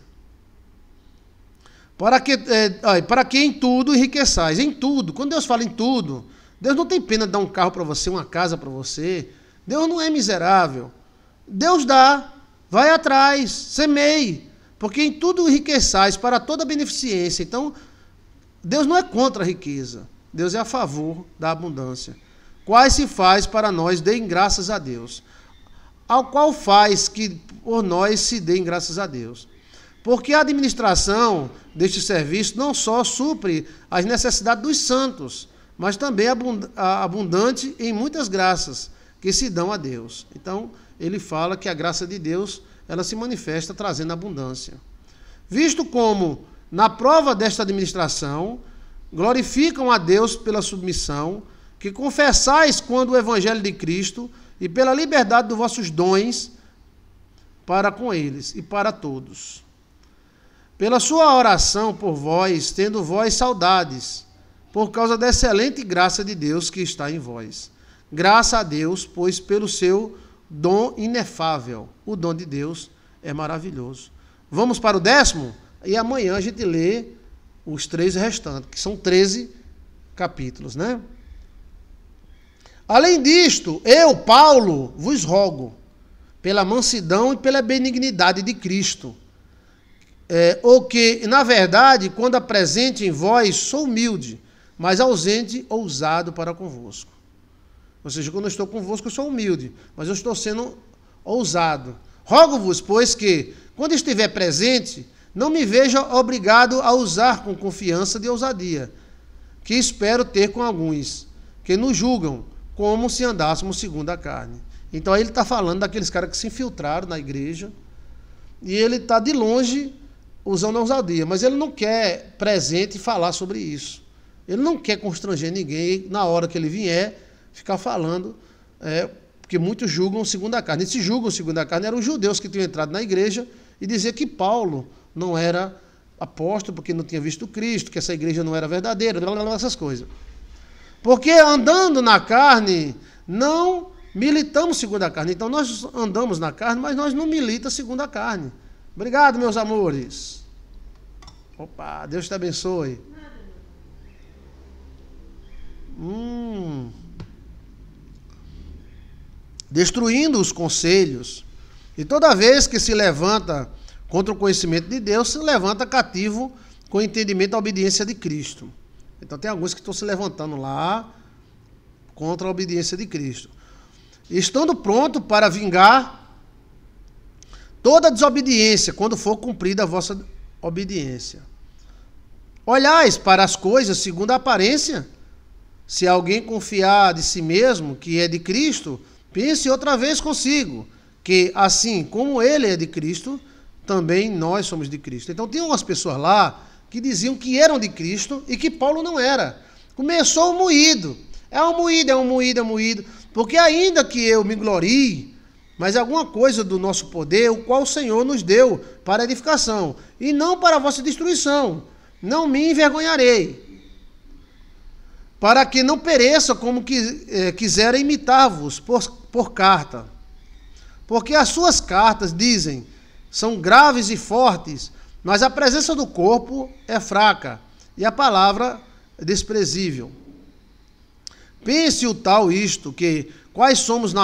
Speaker 1: Para que em tudo enriqueçais. Em tudo. Quando Deus fala em tudo, Deus não tem pena de dar um carro para você, uma casa para você. Deus não é miserável. Deus dá. Vai atrás. Semeie. Porque em tudo enriqueçais para toda beneficência. Então, Deus não é contra a riqueza. Deus é a favor da abundância. Quais se faz para nós, deem graças a Deus. Ao qual faz que por nós se deem graças a Deus. Porque a administração deste serviço não só supre as necessidades dos santos, mas também abundante em muitas graças que se dão a Deus. Então, ele fala que a graça de Deus, ela se manifesta trazendo abundância. Visto como, na prova desta administração, glorificam a Deus pela submissão, que confessais quando o Evangelho de Cristo e pela liberdade dos vossos dons para com eles e para todos. Pela sua oração por vós, tendo vós saudades, por causa da excelente graça de Deus que está em vós. Graça a Deus, pois pelo seu dom inefável. O dom de Deus é maravilhoso. Vamos para o 10º? E amanhã a gente lê os 3 restantes, que são 13 capítulos, né? Além disto, eu, Paulo, vos rogo, pela mansidão e pela benignidade de Cristo, ou que, na verdade, quando apresente em vós, sou humilde, mas ausente, ousado para convosco. Ou seja, quando eu estou convosco, eu sou humilde, mas eu estou sendo ousado. Rogo-vos, pois, que, quando estiver presente, não me veja obrigado a usar com confiança de ousadia, que espero ter com alguns, que nos julgam, como se andássemos segundo a carne. Então, aí ele está falando daqueles caras que se infiltraram na igreja, e ele está de longe usando a ousadia, mas ele não quer presente falar sobre isso. Ele não quer constranger ninguém, na hora que ele vier, ficar falando, porque muitos julgam segundo a carne. E se julgam segundo a carne, eram os judeus que tinham entrado na igreja e dizer que Paulo não era apóstolo, porque não tinha visto Cristo, que essa igreja não era verdadeira, essas coisas. Porque andando na carne, não militamos segundo a carne. Então nós andamos na carne, mas nós não militamos segundo a carne. Obrigado, meus amores. Opa, Deus te abençoe. Destruindo os conselhos. E toda vez que se levanta contra o conhecimento de Deus, se levanta cativo com o entendimento da obediência de Cristo. Então tem alguns que estão se levantando lá contra a obediência de Cristo. Estando pronto para vingar toda desobediência, quando for cumprida a vossa obediência. Olhais para as coisas segundo a aparência. Se alguém confiar de si mesmo que é de Cristo, pense outra vez consigo, que assim como ele é de Cristo, também nós somos de Cristo. Então tem umas pessoas lá que diziam que eram de Cristo e que Paulo não era. Começou um moído. É um moído. Porque ainda que eu me glorie, mas alguma coisa do nosso poder, o qual o Senhor nos deu para edificação, e não para a vossa destruição. Não me envergonharei, para que não pereça como quiserem imitar-vos por carta. Porque as suas cartas, dizem, são graves e fortes, mas a presença do corpo é fraca, e a palavra é desprezível. Pense o tal isto, que quais somos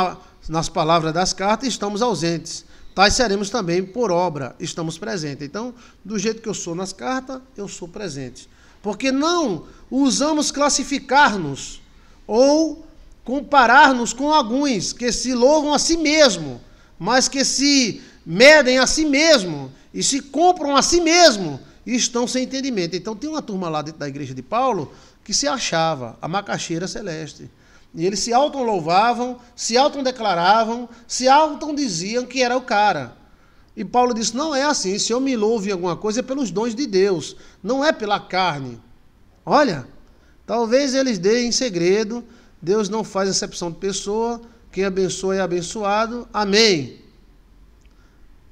Speaker 1: nas palavras das cartas, estamos ausentes. Tais seremos também por obra, estamos presentes. Então, do jeito que eu sou nas cartas, eu sou presente. Porque não usamos classificar-nos ou comparar-nos com alguns que se louvam a si mesmo, mas que se medem a si mesmo e se compram a si mesmo e estão sem entendimento. Então, tem uma turma lá dentro da igreja de Paulo que se achava a macaxeira celeste. E eles se auto-louvavam, se auto-declaravam, se auto-diziam que era o cara. E Paulo disse, não é assim, se eu me louvo em alguma coisa é pelos dons de Deus, não é pela carne. Olha, talvez eles deem em segredo, Deus não faz acepção de pessoa, quem abençoa é abençoado, amém.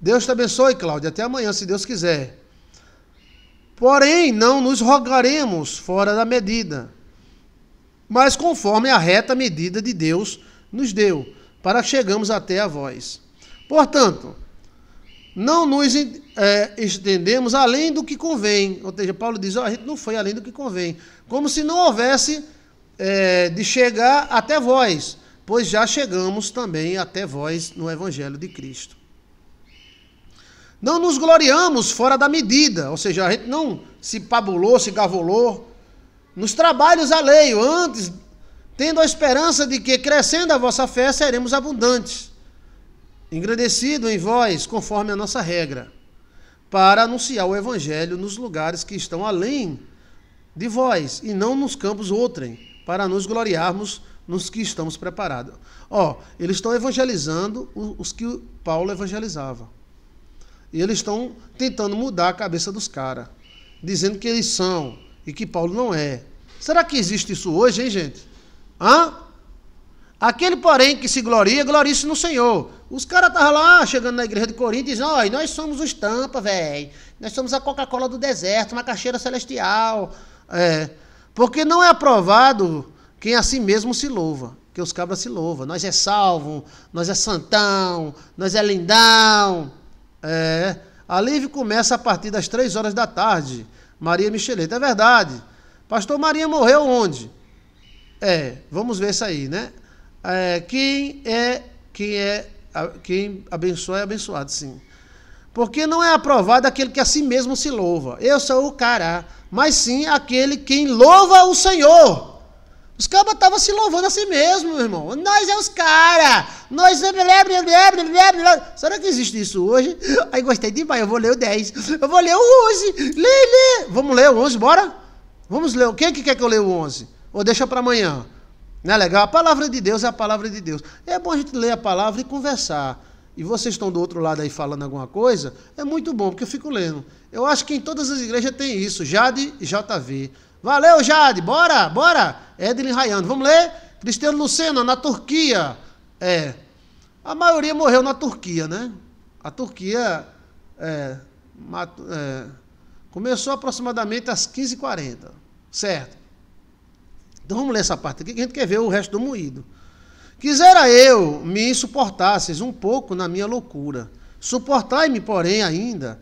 Speaker 1: Deus te abençoe, Cláudia, até amanhã, se Deus quiser. Porém, não nos rogaremos fora da medida, mas conforme a reta medida de Deus nos deu, para que chegamos até a vós. Portanto, não nos estendemos além do que convém. Ou seja, Paulo diz, a gente não foi além do que convém. Como se não houvesse de chegar até vós, pois já chegamos também até vós no Evangelho de Cristo. Não nos gloriamos fora da medida, ou seja, a gente não se pabulou, se gavolou nos trabalhos alheios, antes, tendo a esperança de que, crescendo a vossa fé, seremos abundantes, engrandecido em vós, conforme a nossa regra, para anunciar o Evangelho nos lugares que estão além de vós, e não nos campos outrem, para nos gloriarmos nos que estamos preparados. Eles estão evangelizando os que Paulo evangelizava. E eles estão tentando mudar a cabeça dos caras, dizendo que eles são e que Paulo não é. Será que existe isso hoje, hein, gente? Aquele, porém, que se glorie-se no Senhor. Os caras estavam lá, chegando na igreja de Corinto, e dizendo, nós somos os tampa, velho. Nós somos a Coca-Cola do deserto, uma caixeira celestial. Porque não é aprovado quem a si mesmo se louva, que os cabras se louvam. Nós é salvo, nós é santão, nós é lindão. A live começa a partir das 3 horas da tarde. Maria Micheleta, é verdade. Pastor Maria morreu onde? Vamos ver isso aí, né? Quem abençoa é abençoado, sim. Porque não é aprovado aquele que a si mesmo se louva. Eu sou o cara, mas sim aquele quem louva o Senhor. Os cabas estavam se louvando a si mesmo, meu irmão. Nós é os caras. Nós é... Será que existe isso hoje? Aí gostei demais, eu vou ler o 10. Eu vou ler o 11. Lê. Vamos ler o 11, bora? Vamos ler. Quem que quer que eu leia o 11? Ou deixa para amanhã? Não é legal? A palavra de Deus é a palavra de Deus. É bom a gente ler a palavra e conversar. E vocês estão do outro lado aí falando alguma coisa, é muito bom, porque eu fico lendo. Eu acho que em todas as igrejas tem isso. Jade e JV. Valeu, Jade, bora. Edlin Rayano, vamos ler? Cristiano Lucena, na Turquia. A maioria morreu na Turquia, né? A Turquia começou aproximadamente às 15h40, certo? Então vamos ler essa parte aqui, que a gente quer ver o resto do moído. Quisera eu me suportasseis um pouco na minha loucura. Suportai-me, porém, ainda...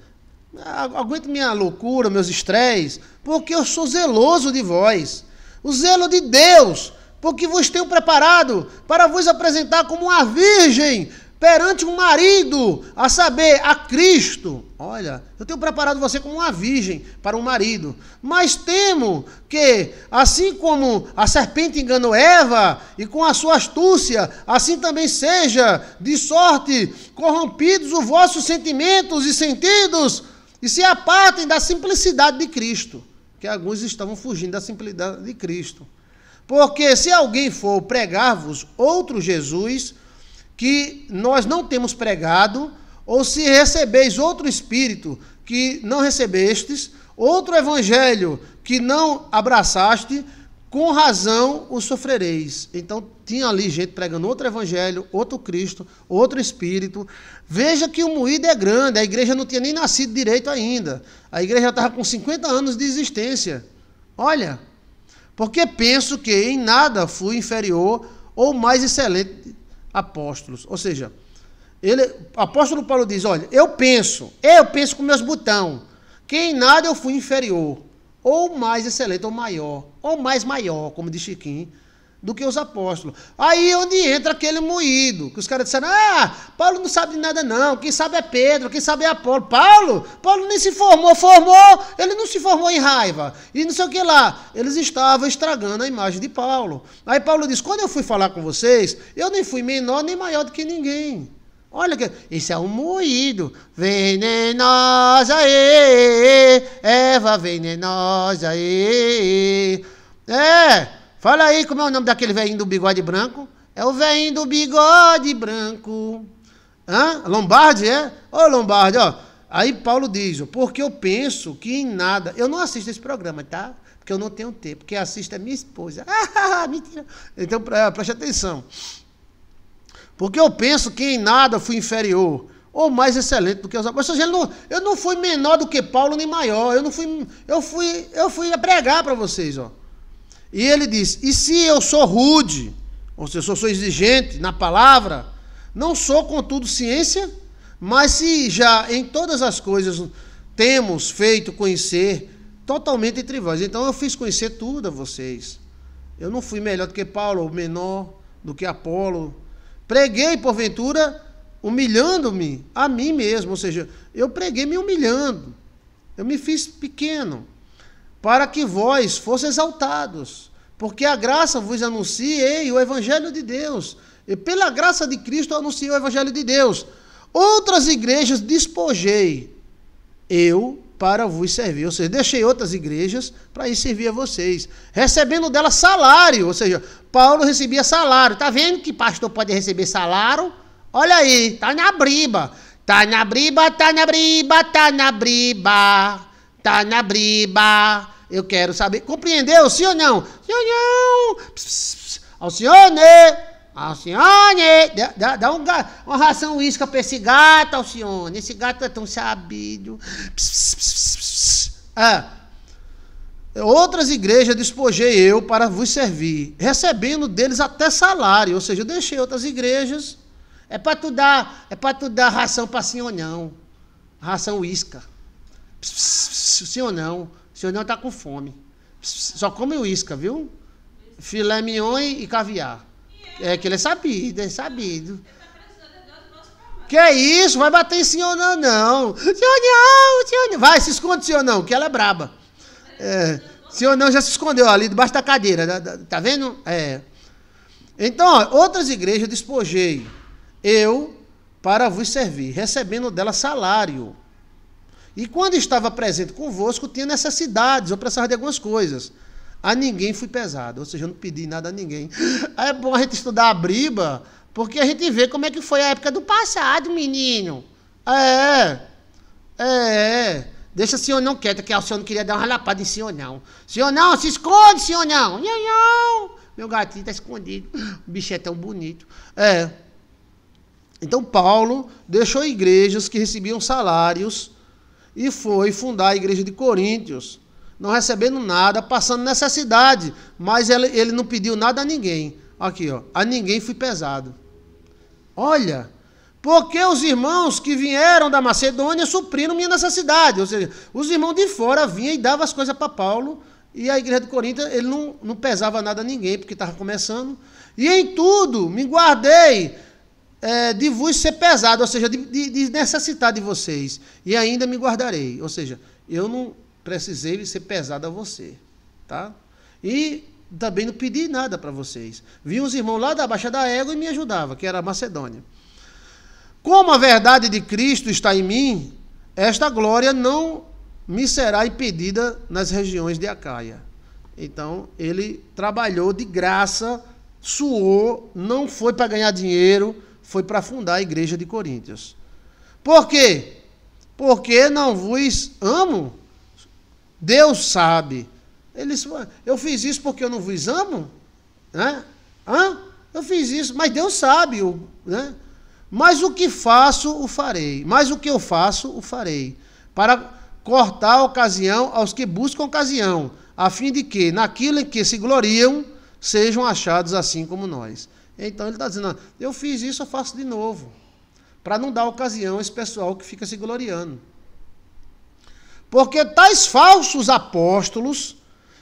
Speaker 1: Aguento minha loucura, meus estresses, porque eu sou zeloso de vós. O zelo de Deus, porque vos tenho preparado para vos apresentar como uma virgem perante um marido, a saber, a Cristo. Olha, eu tenho preparado você como uma virgem para um marido, mas temo que, assim como a serpente enganou Eva, e com a sua astúcia, assim também seja, de sorte, corrompidos os vossos sentimentos e sentidos, e se apartem da simplicidade de Cristo, que alguns estavam fugindo da simplicidade de Cristo. Porque se alguém for pregar-vos outro Jesus, que nós não temos pregado, ou se recebeis outro espírito que não recebestes, outro evangelho que não abraçaste, com razão o sofrereis. Então tinha ali gente pregando outro evangelho, outro Cristo, outro espírito. Veja que o moído é grande, a igreja não tinha nem nascido direito ainda. A igreja estava com 50 anos de existência. Olha, porque penso que em nada fui inferior ou mais excelente apóstolos. Ou seja, o apóstolo Paulo diz, olha, eu penso com meus botão, que em nada eu fui inferior, ou mais excelente, ou maior, ou mais maior, como diz Chiquinho, do que os apóstolos. Aí onde entra aquele moído, que os caras disseram, Paulo não sabe de nada não, quem sabe é Pedro, quem sabe é Apolo. Paulo nem se formou, ele não se formou em raiva, e não sei o que lá. Eles estavam estragando a imagem de Paulo. Aí Paulo diz, quando eu fui falar com vocês, eu nem fui menor nem maior do que ninguém. Olha, isso é um moído, venenosa, Eva venenosa, fala aí como é o nome daquele velhinho do bigode branco. É o velhinho do bigode branco. Lombardi, é? Ô Lombardi, ó. Aí Paulo diz, porque eu penso que em nada... Eu não assisto esse programa, tá? Porque eu não tenho tempo. Quem assiste é minha esposa. Mentira. Então, preste atenção. Porque eu penso que em nada fui inferior ou mais excelente do que os apóstolos. Ou seja, eu não fui menor do que Paulo, nem maior. Eu fui a pregar para vocês, ó. E ele diz, e se eu sou rude, ou se eu sou exigente na palavra, não sou, contudo, ciência, mas se já em todas as coisas temos feito conhecer totalmente entre vós. Então eu fiz conhecer tudo a vocês. Eu não fui melhor do que Paulo, ou menor do que Apolo. Preguei, porventura, humilhando-me a mim mesmo. Ou seja, eu preguei me humilhando. Eu me fiz pequeno, para que vós fosseis exaltados. Porque a graça vos anunciei o Evangelho de Deus. E pela graça de Cristo eu anunciei o Evangelho de Deus. Outras igrejas despojei eu para vos servir. Ou seja, deixei outras igrejas para ir servir a vocês. Recebendo dela salário. Ou seja, Paulo recebia salário. Está vendo que pastor pode receber salário? Olha aí, está na briba. Está na briba, está na briba, está na briba. Está na briba. Eu quero saber. Compreendeu? Sim ou não? Sim ou não? Alcione! Alcione! Dá uma ração uísca para esse gato, Alcione. Esse gato é tão sabido. Outras igrejas despojei eu para vos servir, recebendo deles até salário. Ou seja, eu deixei outras igrejas. É para tu dar ração para sim ou não. Ração uísca. Sim ou não? O senhor não está com fome. Só come uísca, viu? Filé mignon e caviar. É que ele é sabido, Que é isso? Vai bater em senhor não, não. Senhor não. Vai, se esconde, senhor não, que ela é braba. Senhor não já se escondeu ali debaixo da cadeira. Tá vendo? Então, outras igrejas despojei eu para vos servir, recebendo dela salário. E quando estava presente convosco, tinha necessidades, eu precisava de algumas coisas. A ninguém fui pesado, ou seja, eu não pedi nada a ninguém. É bom a gente estudar a briba, porque a gente vê como é que foi a época do passado, menino. Deixa o senhor não quieto, que o senhor não queria dar uma lapada em senhor não. Senhor não, se esconde, senhor não. Não. Meu gatinho está escondido. O bicho é tão bonito. Então Paulo deixou igrejas que recebiam salários e foi fundar a igreja de Coríntios, não recebendo nada, passando necessidade, mas ele não pediu nada a ninguém. Aqui, ó, a ninguém fui pesado. Olha, porque os irmãos que vieram da Macedônia supriram minha necessidade. Ou seja, os irmãos de fora vinham e davam as coisas para Paulo, e a igreja de Corinto, ele não pesava nada a ninguém, porque estava começando. E em tudo me guardei de vos ser pesado, ou seja, de necessitar de vocês, e ainda me guardarei. Ou seja, eu não precisei ser pesado a você, tá? E também não pedi nada para vocês. Vi uns irmãos lá da Baixa da Égua e me ajudava, que era a Macedônia. Como a verdade de Cristo está em mim, esta glória não me será impedida nas regiões de Acaia. Então, ele trabalhou de graça, suou, não foi para ganhar dinheiro, foi para fundar a igreja de Coríntios. Por quê? Porque não vos amo? Deus sabe. Ele disse, eu fiz isso porque eu não vos amo? Né? Eu fiz isso, mas Deus sabe. Né? Mas o que faço, o farei. Mas o que eu faço, o farei. Para cortar a ocasião aos que buscam ocasião, a fim de que, naquilo em que se gloriam, sejam achados assim como nós. Então ele está dizendo, eu fiz isso, eu faço de novo. Para não dar ocasião a esse pessoal que fica se gloriando. Porque tais falsos apóstolos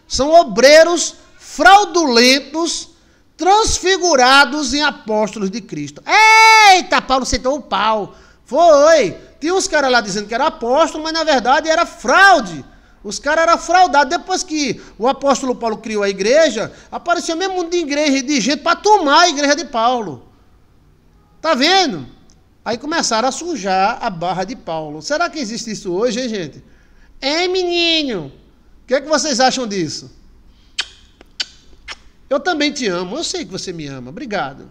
Speaker 1: são obreiros fraudulentos, transfigurados em apóstolos de Cristo. Eita, Paulo sentou o pau. Foi. Tinha uns caras lá dizendo que era apóstolo, mas na verdade era fraude. Os caras eram fraudados. Depois que o apóstolo Paulo criou a igreja, apareceu mesmo um monte de igreja, de gente para tomar a igreja de Paulo. Tá vendo? Aí começaram a sujar a barra de Paulo. Será que existe isso hoje, hein, gente? Hein, menino? O que é que vocês acham disso? Eu também te amo. Eu sei que você me ama. Obrigado.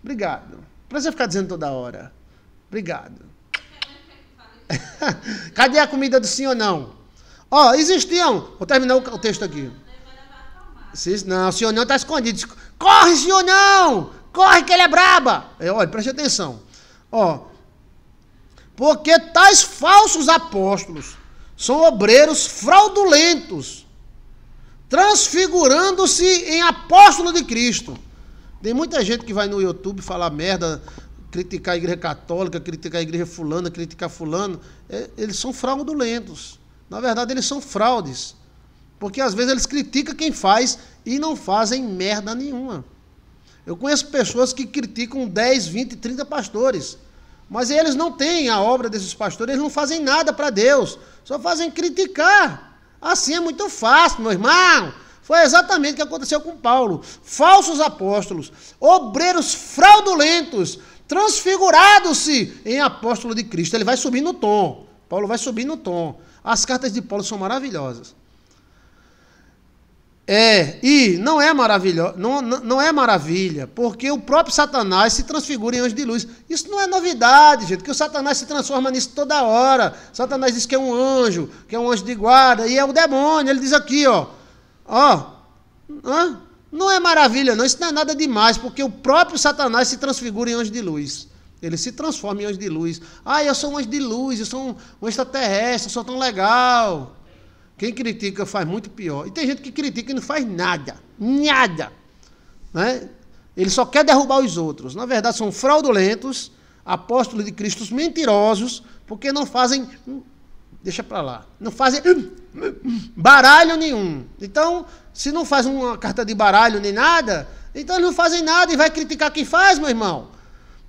Speaker 1: Obrigado. Pra você ficar dizendo toda hora. Obrigado. Cadê a comida do sim ou não? Ó, existiam... Vou terminar o texto aqui. Não, o senhor não está escondido. Corre, senhor não! Corre que ele é braba! Olha, preste atenção. Ó, porque tais falsos apóstolos são obreiros fraudulentos, transfigurando-se em apóstolo de Cristo. Tem muita gente que vai no YouTube falar merda, criticar a igreja católica, criticar a igreja fulana, criticar fulano. Eles são fraudulentos. Na verdade, eles são fraudes. Porque às vezes eles criticam quem faz e não fazem merda nenhuma. Eu conheço pessoas que criticam 10, 20, 30 pastores. Mas eles não têm a obra desses pastores, eles não fazem nada para Deus. Só fazem criticar. Assim é muito fácil, meu irmão. Foi exatamente o que aconteceu com Paulo. Falsos apóstolos, obreiros fraudulentos, transfigurados-se em apóstolo de Cristo. Ele vai subir no tom. Paulo vai subir no tom. As cartas de Paulo são maravilhosas. E não é maravilha, porque o próprio Satanás se transfigura em anjo de luz. Isso não é novidade, gente, que o Satanás se transforma nisso toda hora. Satanás diz que é um anjo de guarda, e é o demônio. Ele diz aqui, não é maravilha, não, isso não é nada demais, porque o próprio Satanás se transfigura em anjo de luz. Ele se transforma em anjo de luz. Eu sou um anjo de luz, eu sou um extraterrestre, eu sou tão legal. Quem critica faz muito pior. E tem gente que critica e não faz nada. Nada. Né? Ele só quer derrubar os outros. Na verdade, são fraudulentos, apóstolos de Cristo mentirosos, porque não fazem... Deixa para lá. Não fazem baralho nenhum. Então, se não faz uma carta de baralho nem nada, então eles não fazem nada e vai criticar quem faz, meu irmão.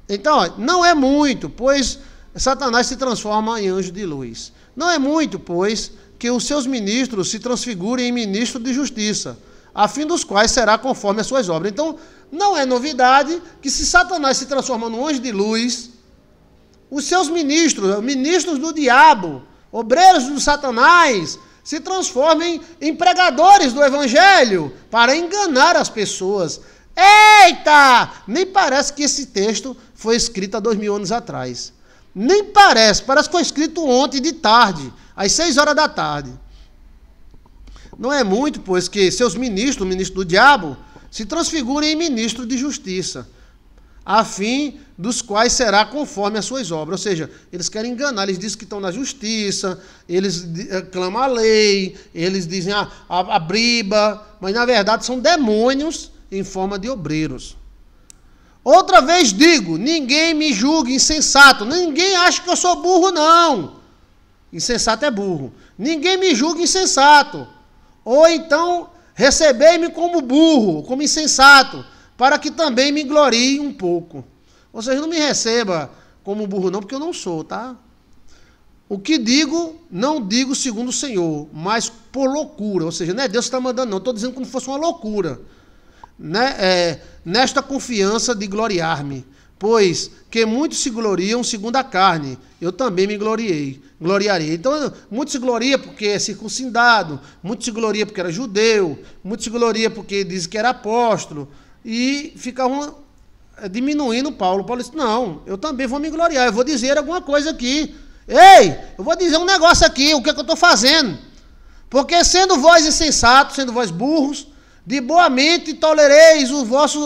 Speaker 1: Então, não é muito, pois Satanás se transforma em anjo de luz. Não é muito, pois, que os seus ministros se transfigurem em ministros de justiça, a fim dos quais será conforme as suas obras. Então, não é novidade que se Satanás se transforma num anjo de luz, os seus ministros do diabo, obreiros do Satanás, se transformem em pregadores do evangelho para enganar as pessoas. Eita! Nem parece que esse texto foi escrito há 2000 anos atrás. Nem parece que foi escrito ontem de tarde, às 6 horas da tarde. Não é muito, pois, que seus ministros, o ministro do diabo, se transfigurem em ministro de justiça, a fim dos quais será conforme as suas obras. Ou seja, eles querem enganar, eles dizem que estão na justiça, eles clamam a lei, eles dizem a briba, mas na verdade são demônios em forma de obreiros. Outra vez digo, ninguém me julgue insensato, ninguém acha que eu sou burro, não. Insensato é burro. Ninguém me julgue insensato. Ou então, recebei-me como burro, como insensato, para que também me glorie um pouco. Vocês não me recebam como burro não, porque eu não sou, tá? O que digo, não digo segundo o Senhor, mas por loucura. Ou seja, não é Deus que está mandando, não. Estou dizendo como se fosse uma loucura. Né? Nesta confiança de gloriar-me. Pois que muitos se gloriam segundo a carne, eu também me gloriarei. Então, muitos se gloriam porque é circuncidado, muitos se gloriam porque era judeu, muitos se gloriam porque dizem que era apóstolo, e ficavam diminuindo Paulo. Paulo disse, não, eu também vou me gloriar, eu vou dizer alguma coisa aqui. Ei, eu vou dizer um negócio aqui, o que é que eu estou fazendo? Porque sendo vós insensatos, sendo vós burros, de boa mente tolereis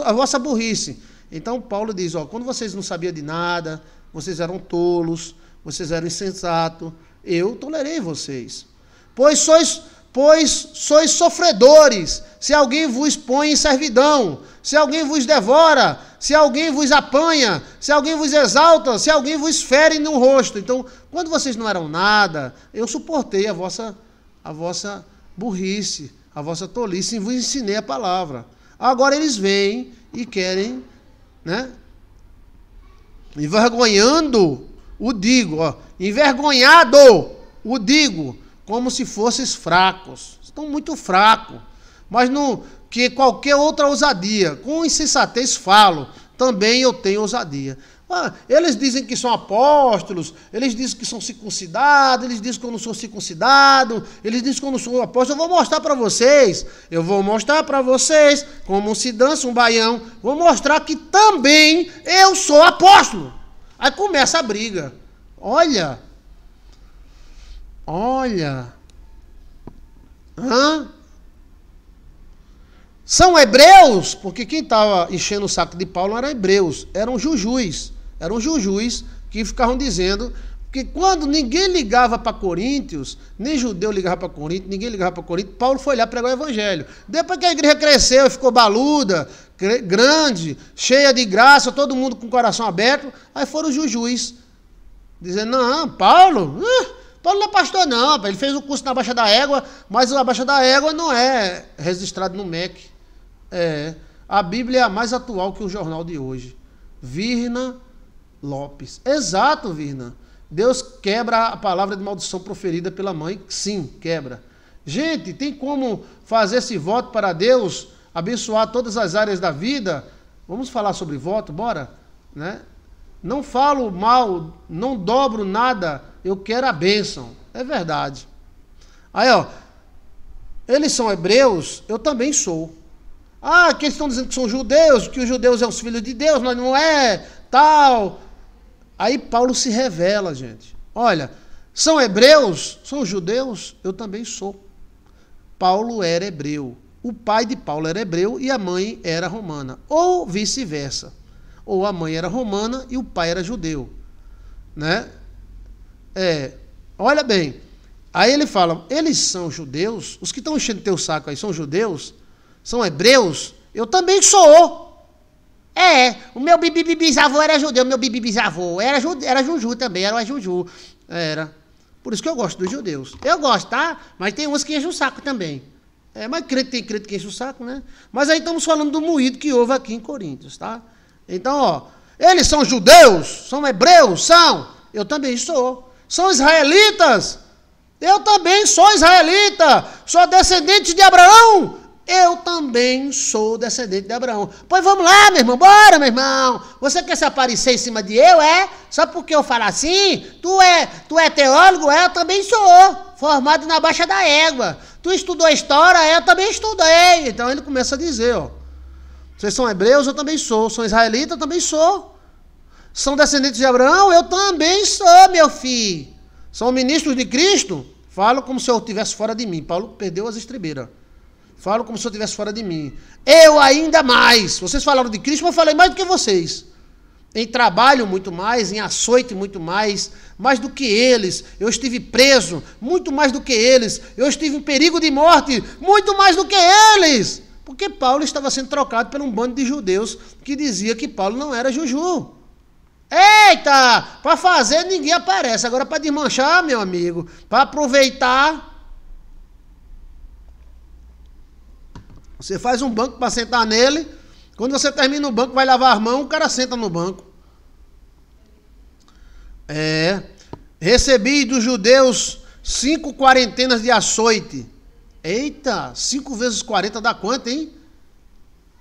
Speaker 1: a vossa burrice. Então Paulo diz, ó, quando vocês não sabiam de nada, vocês eram tolos, vocês eram insensatos, eu tolerei vocês. Pois sois sofredores, se alguém vos põe em servidão, se alguém vos devora, se alguém vos apanha, se alguém vos exalta, se alguém vos fere no rosto. Então, quando vocês não eram nada, eu suportei a vossa burrice, a vossa tolice, e vos ensinei a palavra. Agora eles vêm e querem, né? Envergonhando, o digo, ó, envergonhado, o digo, como se fosses fracos. Estão muito fracos, mas não que qualquer outra ousadia, com insensatez falo, também eu tenho ousadia. Eles dizem que são apóstolos, eles dizem que são circuncidados, eles dizem que eu não sou circuncidado, eles dizem que eu não sou apóstolo. Eu vou mostrar para vocês como se dança um baião, vou mostrar que também eu sou apóstolo. Aí começa a briga. Olha. São hebreus, porque quem estava enchendo o saco de Paulo não eram hebreus, eram jujus. Eram jujus que ficavam dizendo que quando ninguém ligava para Coríntios, nem judeu ligava para Coríntios, ninguém ligava para Coríntios, Paulo foi lá pregar o evangelho. Depois que a igreja cresceu e ficou baluda, grande, cheia de graça, todo mundo com o coração aberto, aí foram os jujus, dizendo, não, Paulo não é pastor não, ele fez o curso na Baixa da Égua, mas a Baixa da Égua não é registrado no MEC. A Bíblia é a mais atual que o jornal de hoje. Virna Lopes. Exato, Virna. Deus quebra a palavra de maldição proferida pela mãe? Sim, quebra. Gente, tem como fazer esse voto para Deus abençoar todas as áreas da vida? Vamos falar sobre voto, bora? Né? Não falo mal, não dobro nada, eu quero a bênção. É verdade. Aí, ó, eles são hebreus, eu também sou. Que eles estão dizendo que são judeus, que os judeus são os filhos de Deus, mas não é, tal. Aí Paulo se revela, gente. Olha, são hebreus, são judeus, eu também sou. Paulo era hebreu. O pai de Paulo era hebreu e a mãe era romana. Ou vice-versa. Ou a mãe era romana e o pai era judeu. Né? Olha bem. Aí ele fala, eles são judeus, os que estão enchendo teu saco aí são judeus, são hebreus, eu também sou. O meu bisavô era judeu, meu bisavô era juju também, era juju. Era. Por isso que eu gosto dos judeus. Eu gosto, tá? Mas tem uns que enchem o saco também. Mas tem crente que enche o saco, né? Mas aí estamos falando do moído que houve aqui em Coríntios, tá? Então, ó, eles são judeus, são hebreus, são. Eu também sou. São israelitas. Eu também sou israelita. Sou descendente de Abraão. Eu também sou descendente de Abraão. Pois vamos lá, meu irmão. Bora, meu irmão. Você quer se aparecer em cima de eu, Só porque eu falo assim? Tu é teólogo? Eu também sou. Formado na Baixa da Égua. Tu estudou história? Eu também estudei. Então ele começa a dizer, ó. Vocês são hebreus? Eu também sou. São israelitas? Eu também sou. São descendentes de Abraão? Eu também sou, meu filho. São ministros de Cristo? Falo como se eu estivesse fora de mim. Paulo perdeu as estribeiras. Falo como se eu estivesse fora de mim. Eu ainda mais. Vocês falaram de Cristo, mas eu falei mais do que vocês. Em trabalho muito mais, em açoite muito mais do que eles. Eu estive preso muito mais do que eles. Eu estive em perigo de morte muito mais do que eles. Porque Paulo estava sendo trocado por um bando de judeus que dizia que Paulo não era juju. Eita! Para fazer ninguém aparece. Agora para desmanchar, meu amigo, para aproveitar... Você faz um banco para sentar nele, quando você termina o banco, vai lavar as mãos, o cara senta no banco. Recebi dos judeus 5 quarentenas de açoite. Eita, 5 vezes 40 dá quanto, hein?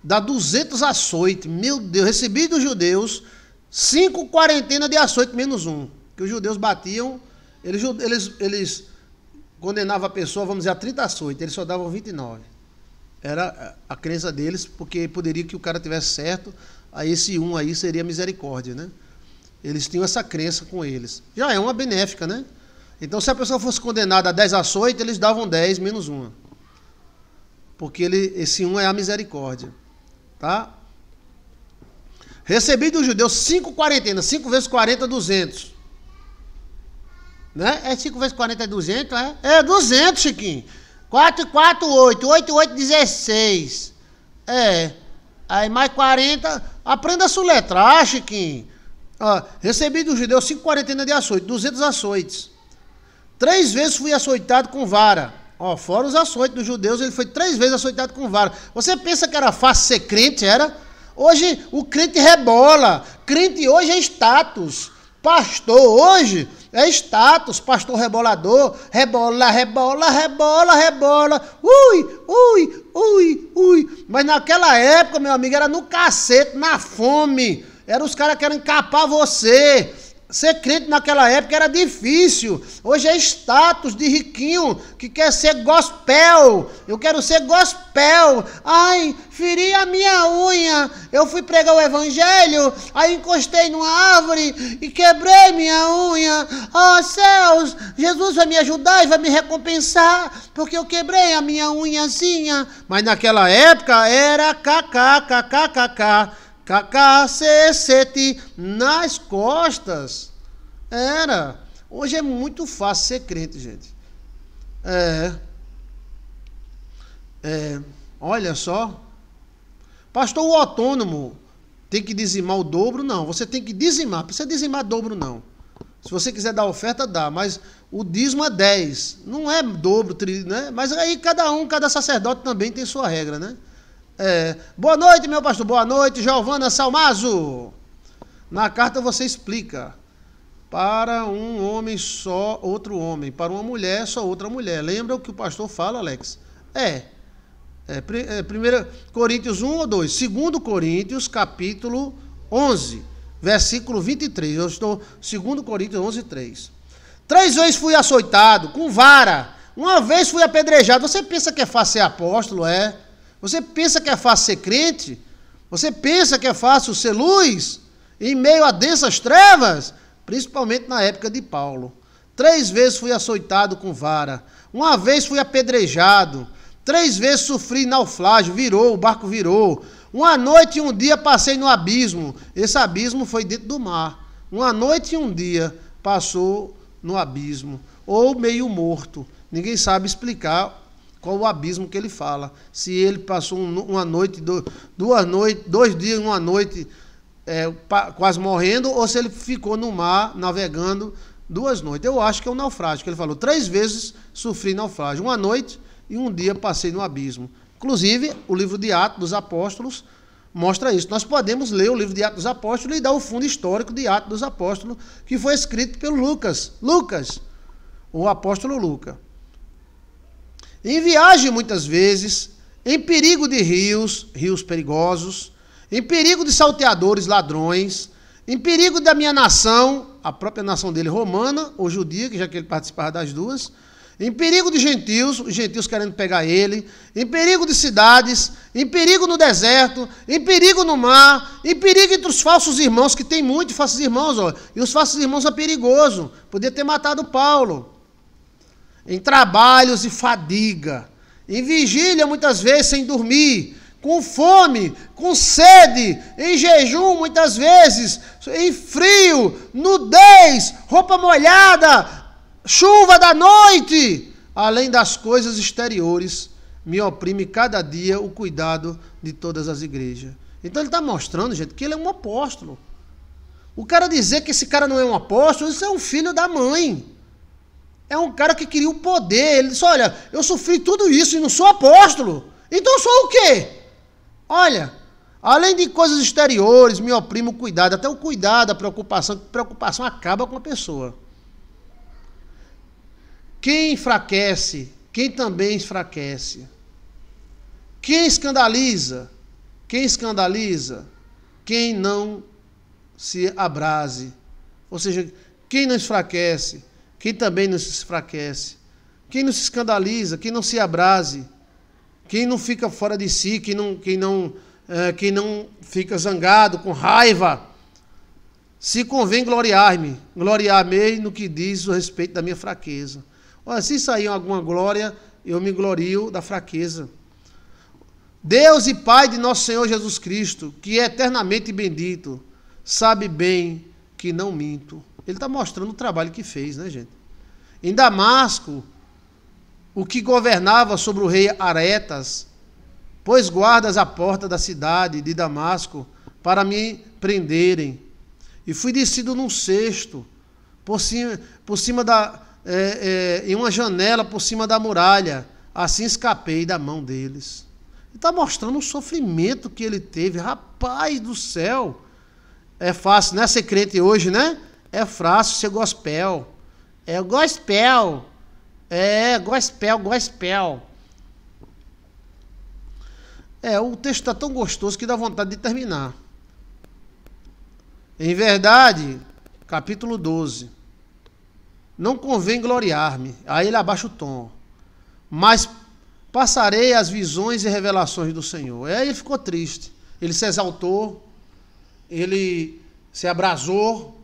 Speaker 1: Dá 200 açoite. Meu Deus, recebi dos judeus 5 quarentenas de açoite menos um. Que os judeus batiam, eles condenavam a pessoa, vamos dizer, a 30 açoites, eles só davam 29. Era a crença deles, porque poderia que o cara tivesse certo, aí esse um aí seria misericórdia, né? Eles tinham essa crença com eles. Já é uma benéfica, né? Então, se a pessoa fosse condenada a 10 açoites, eles davam 10 menos uma. Porque esse um é a misericórdia. Tá? Recebi dos judeus 5 quarentenas. 5 vezes 40, 200. Né? 5 vezes 40 é 200, é? É 200, Chiquinho. 4 e 4, 8. 8 e 8, 16. Aí mais 40. Aprenda a soletrar, Chiquinho. Ó, recebi dos judeus 5 quarentenas de açoite. 200 açoites. 3 vezes fui açoitado com vara. Ó, fora os açoites dos judeus, ele foi 3 vezes açoitado com vara. Você pensa que era fácil ser crente? Era? Hoje o crente rebola. Crente hoje é status. Pastor hoje é status. Pastor rebolador. Rebola, rebola, rebola, rebola. Ui, ui, ui, ui. Mas naquela época, meu amigo, era no cacete, na fome. Era os caras querendo capar você. Ser crente naquela época era difícil. Hoje é status de riquinho que quer ser gospel. Eu quero ser gospel. Ai, feri a minha unha. Eu fui pregar o evangelho, aí encostei numa árvore e quebrei minha unha. Oh, céus, Jesus vai me ajudar e vai me recompensar, porque eu quebrei a minha unhazinha. Mas naquela época era kkkkkk. Cacacete nas costas. Era. Hoje é muito fácil ser crente, gente. Olha só. Pastor, o autônomo tem que dizimar o dobro? Não, você tem que dizimar. Não precisa dizimar dobro, não. Se você quiser dar oferta, dá. Mas o dízimo é 10. Não é dobro, né? Mas aí cada sacerdote também tem sua regra, né? Boa noite, meu pastor. Boa noite, Giovana Salmazo. Na carta você explica. Para um homem só, outro homem. Para uma mulher, só outra mulher. Lembra o que o pastor fala, Alex? 1 Coríntios 1 ou 2? 2 Coríntios, capítulo 11, versículo 23. Eu estou 2 Coríntios 11, 3. 3 vezes fui açoitado com vara. Uma vez fui apedrejado. Você pensa que é fácil ser apóstolo? Você pensa que é fácil ser crente? Você pensa que é fácil ser luz em meio a densas trevas? Principalmente na época de Paulo. 3 vezes fui açoitado com vara. Uma vez fui apedrejado. 3 vezes sofri naufrágio. O barco virou. Uma noite e um dia passei no abismo. Esse abismo foi dentro do mar. Uma noite e um dia passou no abismo. Ou meio morto. Ninguém sabe explicar qual o abismo que ele fala. Se ele passou uma noite, 2 dias, uma noite quase morrendo, ou se ele ficou no mar navegando 2 noites. Eu acho que é um naufrágio, que ele falou. 3 vezes sofri naufrágio. Uma noite e um dia passei no abismo. Inclusive, o livro de Atos dos Apóstolos mostra isso. Nós podemos ler o livro de Atos dos Apóstolos e dar o fundo histórico de Atos dos Apóstolos, que foi escrito pelo Lucas, o apóstolo Lucas. Em viagem, muitas vezes, em perigo de rios perigosos, em perigo de salteadores, ladrões, em perigo da minha nação, a própria nação dele romana ou judia, que já que ele participava das duas, em perigo de gentios, os gentios querendo pegar ele, em perigo de cidades, em perigo no deserto, em perigo no mar, em perigo entre os falsos irmãos, que tem muitos falsos irmãos, e os falsos irmãos é perigoso, podia ter matado Paulo. Em trabalhos e fadiga, em vigília muitas vezes sem dormir, com fome, com sede, em jejum muitas vezes, em frio, nudez, roupa molhada, chuva da noite, além das coisas exteriores, me oprime cada dia o cuidado de todas as igrejas. Então ele está mostrando, gente, que ele é um apóstolo. O cara dizer que esse cara não é um apóstolo, isso é um filho da mãe. É um cara que queria o poder. Ele disse, olha, eu sofri tudo isso e não sou apóstolo. Então sou o quê? Olha, Além de coisas exteriores, me oprime o cuidado, até o cuidado, a preocupação acaba com a pessoa. Quem enfraquece, quem também enfraquece. Quem escandaliza, quem não se abrase. Ou seja, quem não enfraquece, quem também não se enfraquece. Quem não se escandaliza, quem não se abrase. Quem não fica fora de si, quem não fica zangado, com raiva. Se convém gloriar-me no que diz o respeito da minha fraqueza. Olha, se sair alguma glória, eu me glorio da fraqueza. Deus e Pai de nosso Senhor Jesus Cristo, que é eternamente bendito, sabe bem que não minto. Ele está mostrando o trabalho que fez, né, gente? Em Damasco, o que governava sobre o rei Aretas, pôs guardas à porta da cidade de Damasco para me prenderem. E fui descido num cesto, em uma janela por cima da muralha. Assim escapei da mão deles. Ele está mostrando o sofrimento que ele teve. Rapaz do céu! É fácil, né, ser crente hoje, né? É fácil ser gospel. É gospel. É gospel. O texto está tão gostoso que dá vontade de terminar. Em verdade, capítulo 12. Não convém gloriar-me. Aí ele abaixa o tom. Mas passarei as visões e revelações do Senhor. Aí ele ficou triste. Ele se exaltou. Ele se abrasou.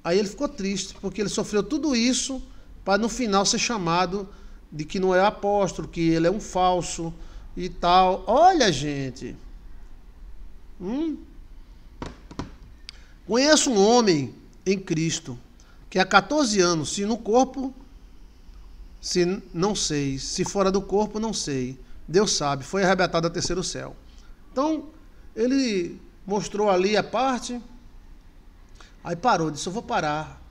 Speaker 1: Aí ele ficou triste, porque ele sofreu tudo isso para no final ser chamado de que não é apóstolo, que ele é um falso e tal. Olha, gente. Conheço um homem em Cristo que há 14 anos, se no corpo, não sei, se fora do corpo, não sei. Deus sabe, foi arrebatado ao terceiro céu. Então, ele mostrou ali a parte, aí parou, disse, eu vou parar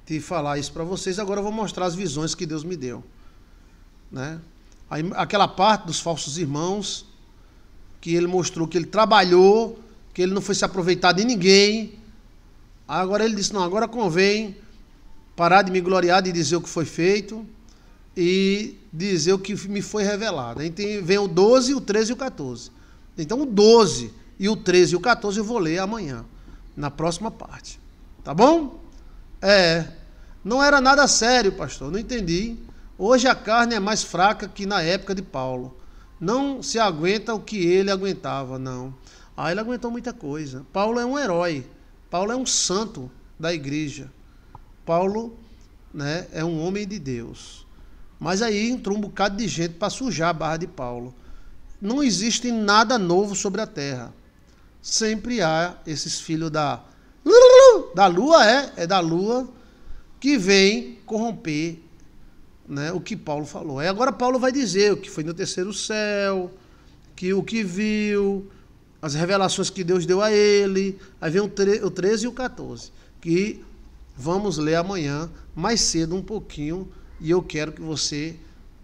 Speaker 1: de falar isso para vocês, agora eu vou mostrar as visões que Deus me deu. Né? Aí, aquela parte dos falsos irmãos, que ele mostrou que ele trabalhou, que ele não foi se aproveitar de ninguém. Agora ele disse, não, agora convém parar de me gloriar, de dizer o que foi feito e dizer o que me foi revelado. Aí vem o 12, o 13 e o 14. Então o 12 e o 13 e o 14 eu vou ler amanhã, na próxima parte. Tá bom? Não era nada sério, pastor, não entendi. Hoje a carne é mais fraca que na época de Paulo. Não se aguenta o que ele aguentava, não. Ele aguentou muita coisa. Paulo é um herói. Paulo é um santo da igreja. Paulo, né, é um homem de Deus. Mas aí entrou um bocado de gente para sujar a barra de Paulo. Não existe nada novo sobre a terra. Sempre há esses filhos da lua, da lua, que vem corromper, né, o que Paulo falou. Aí agora Paulo vai dizer o que foi no terceiro céu, que o que viu, as revelações que Deus deu a ele. Aí vem o 13 e o 14, que vamos ler amanhã, mais cedo um pouquinho, e eu quero que você,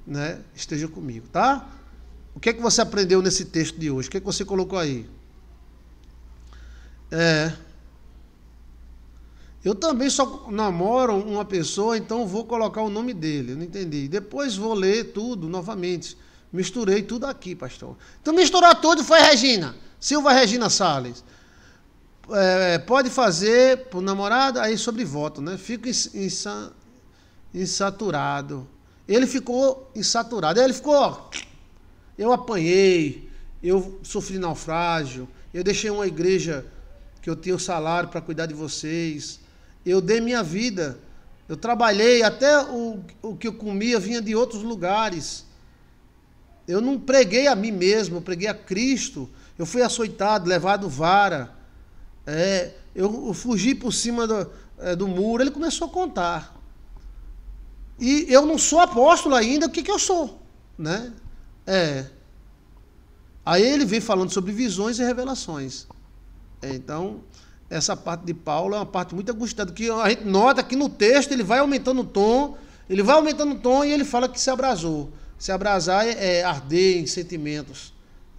Speaker 1: né, esteja comigo, tá? O que é que você aprendeu nesse texto de hoje? O que é que você colocou aí? Eu também só namoro uma pessoa, então vou colocar o nome dele. Eu não entendi. Depois vou ler tudo novamente. Misturei tudo aqui, pastor. Então misturou tudo, foi Regina. Silva Regina Salles. Pode fazer por namorada, aí sobre voto, né? Fico insaturado. Ele ficou insaturado. Aí ele ficou, eu apanhei, eu sofri naufrágio, eu deixei uma igreja que eu tinha o salário para cuidar de vocês, eu dei minha vida, eu trabalhei, até o que eu comia vinha de outros lugares. Eu não preguei a mim mesmo, eu preguei a Cristo. Eu fui açoitado, levado vara. Eu fugi por cima do muro. Ele começou a contar. E eu não sou apóstolo ainda, o que eu sou? Né? Aí ele vem falando sobre visões e revelações. Então, essa parte de Paulo é uma parte muito angustiada, que a gente nota que no texto ele vai aumentando o tom, e ele fala que se abrasou. Se abrasar é arder em sentimentos.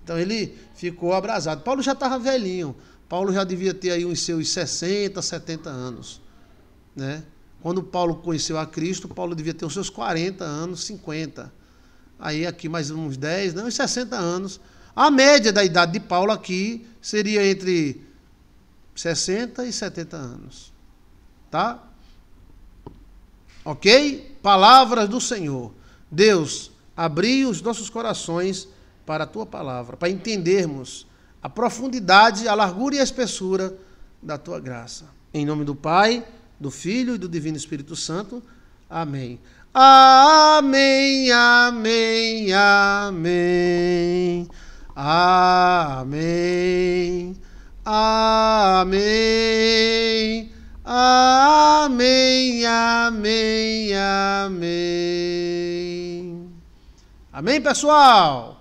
Speaker 1: Então ele ficou abrasado. Paulo já estava velhinho. Paulo já devia ter aí uns seus 60, 70 anos. Né? Quando Paulo conheceu a Cristo, Paulo devia ter os seus 40 anos, 50. Aí aqui mais uns 10, não, uns 60 anos. A média da idade de Paulo aqui seria entre 60 e 70 anos. Tá? Ok? Palavras do Senhor. Deus, abri os nossos corações para a tua palavra, para entendermos a profundidade, a largura e a espessura da tua graça. Em nome do Pai, do Filho e do Divino Espírito Santo. Amém. Amém, amém, amém. Amém. Amém. Amém, amém, amém. Amém, pessoal?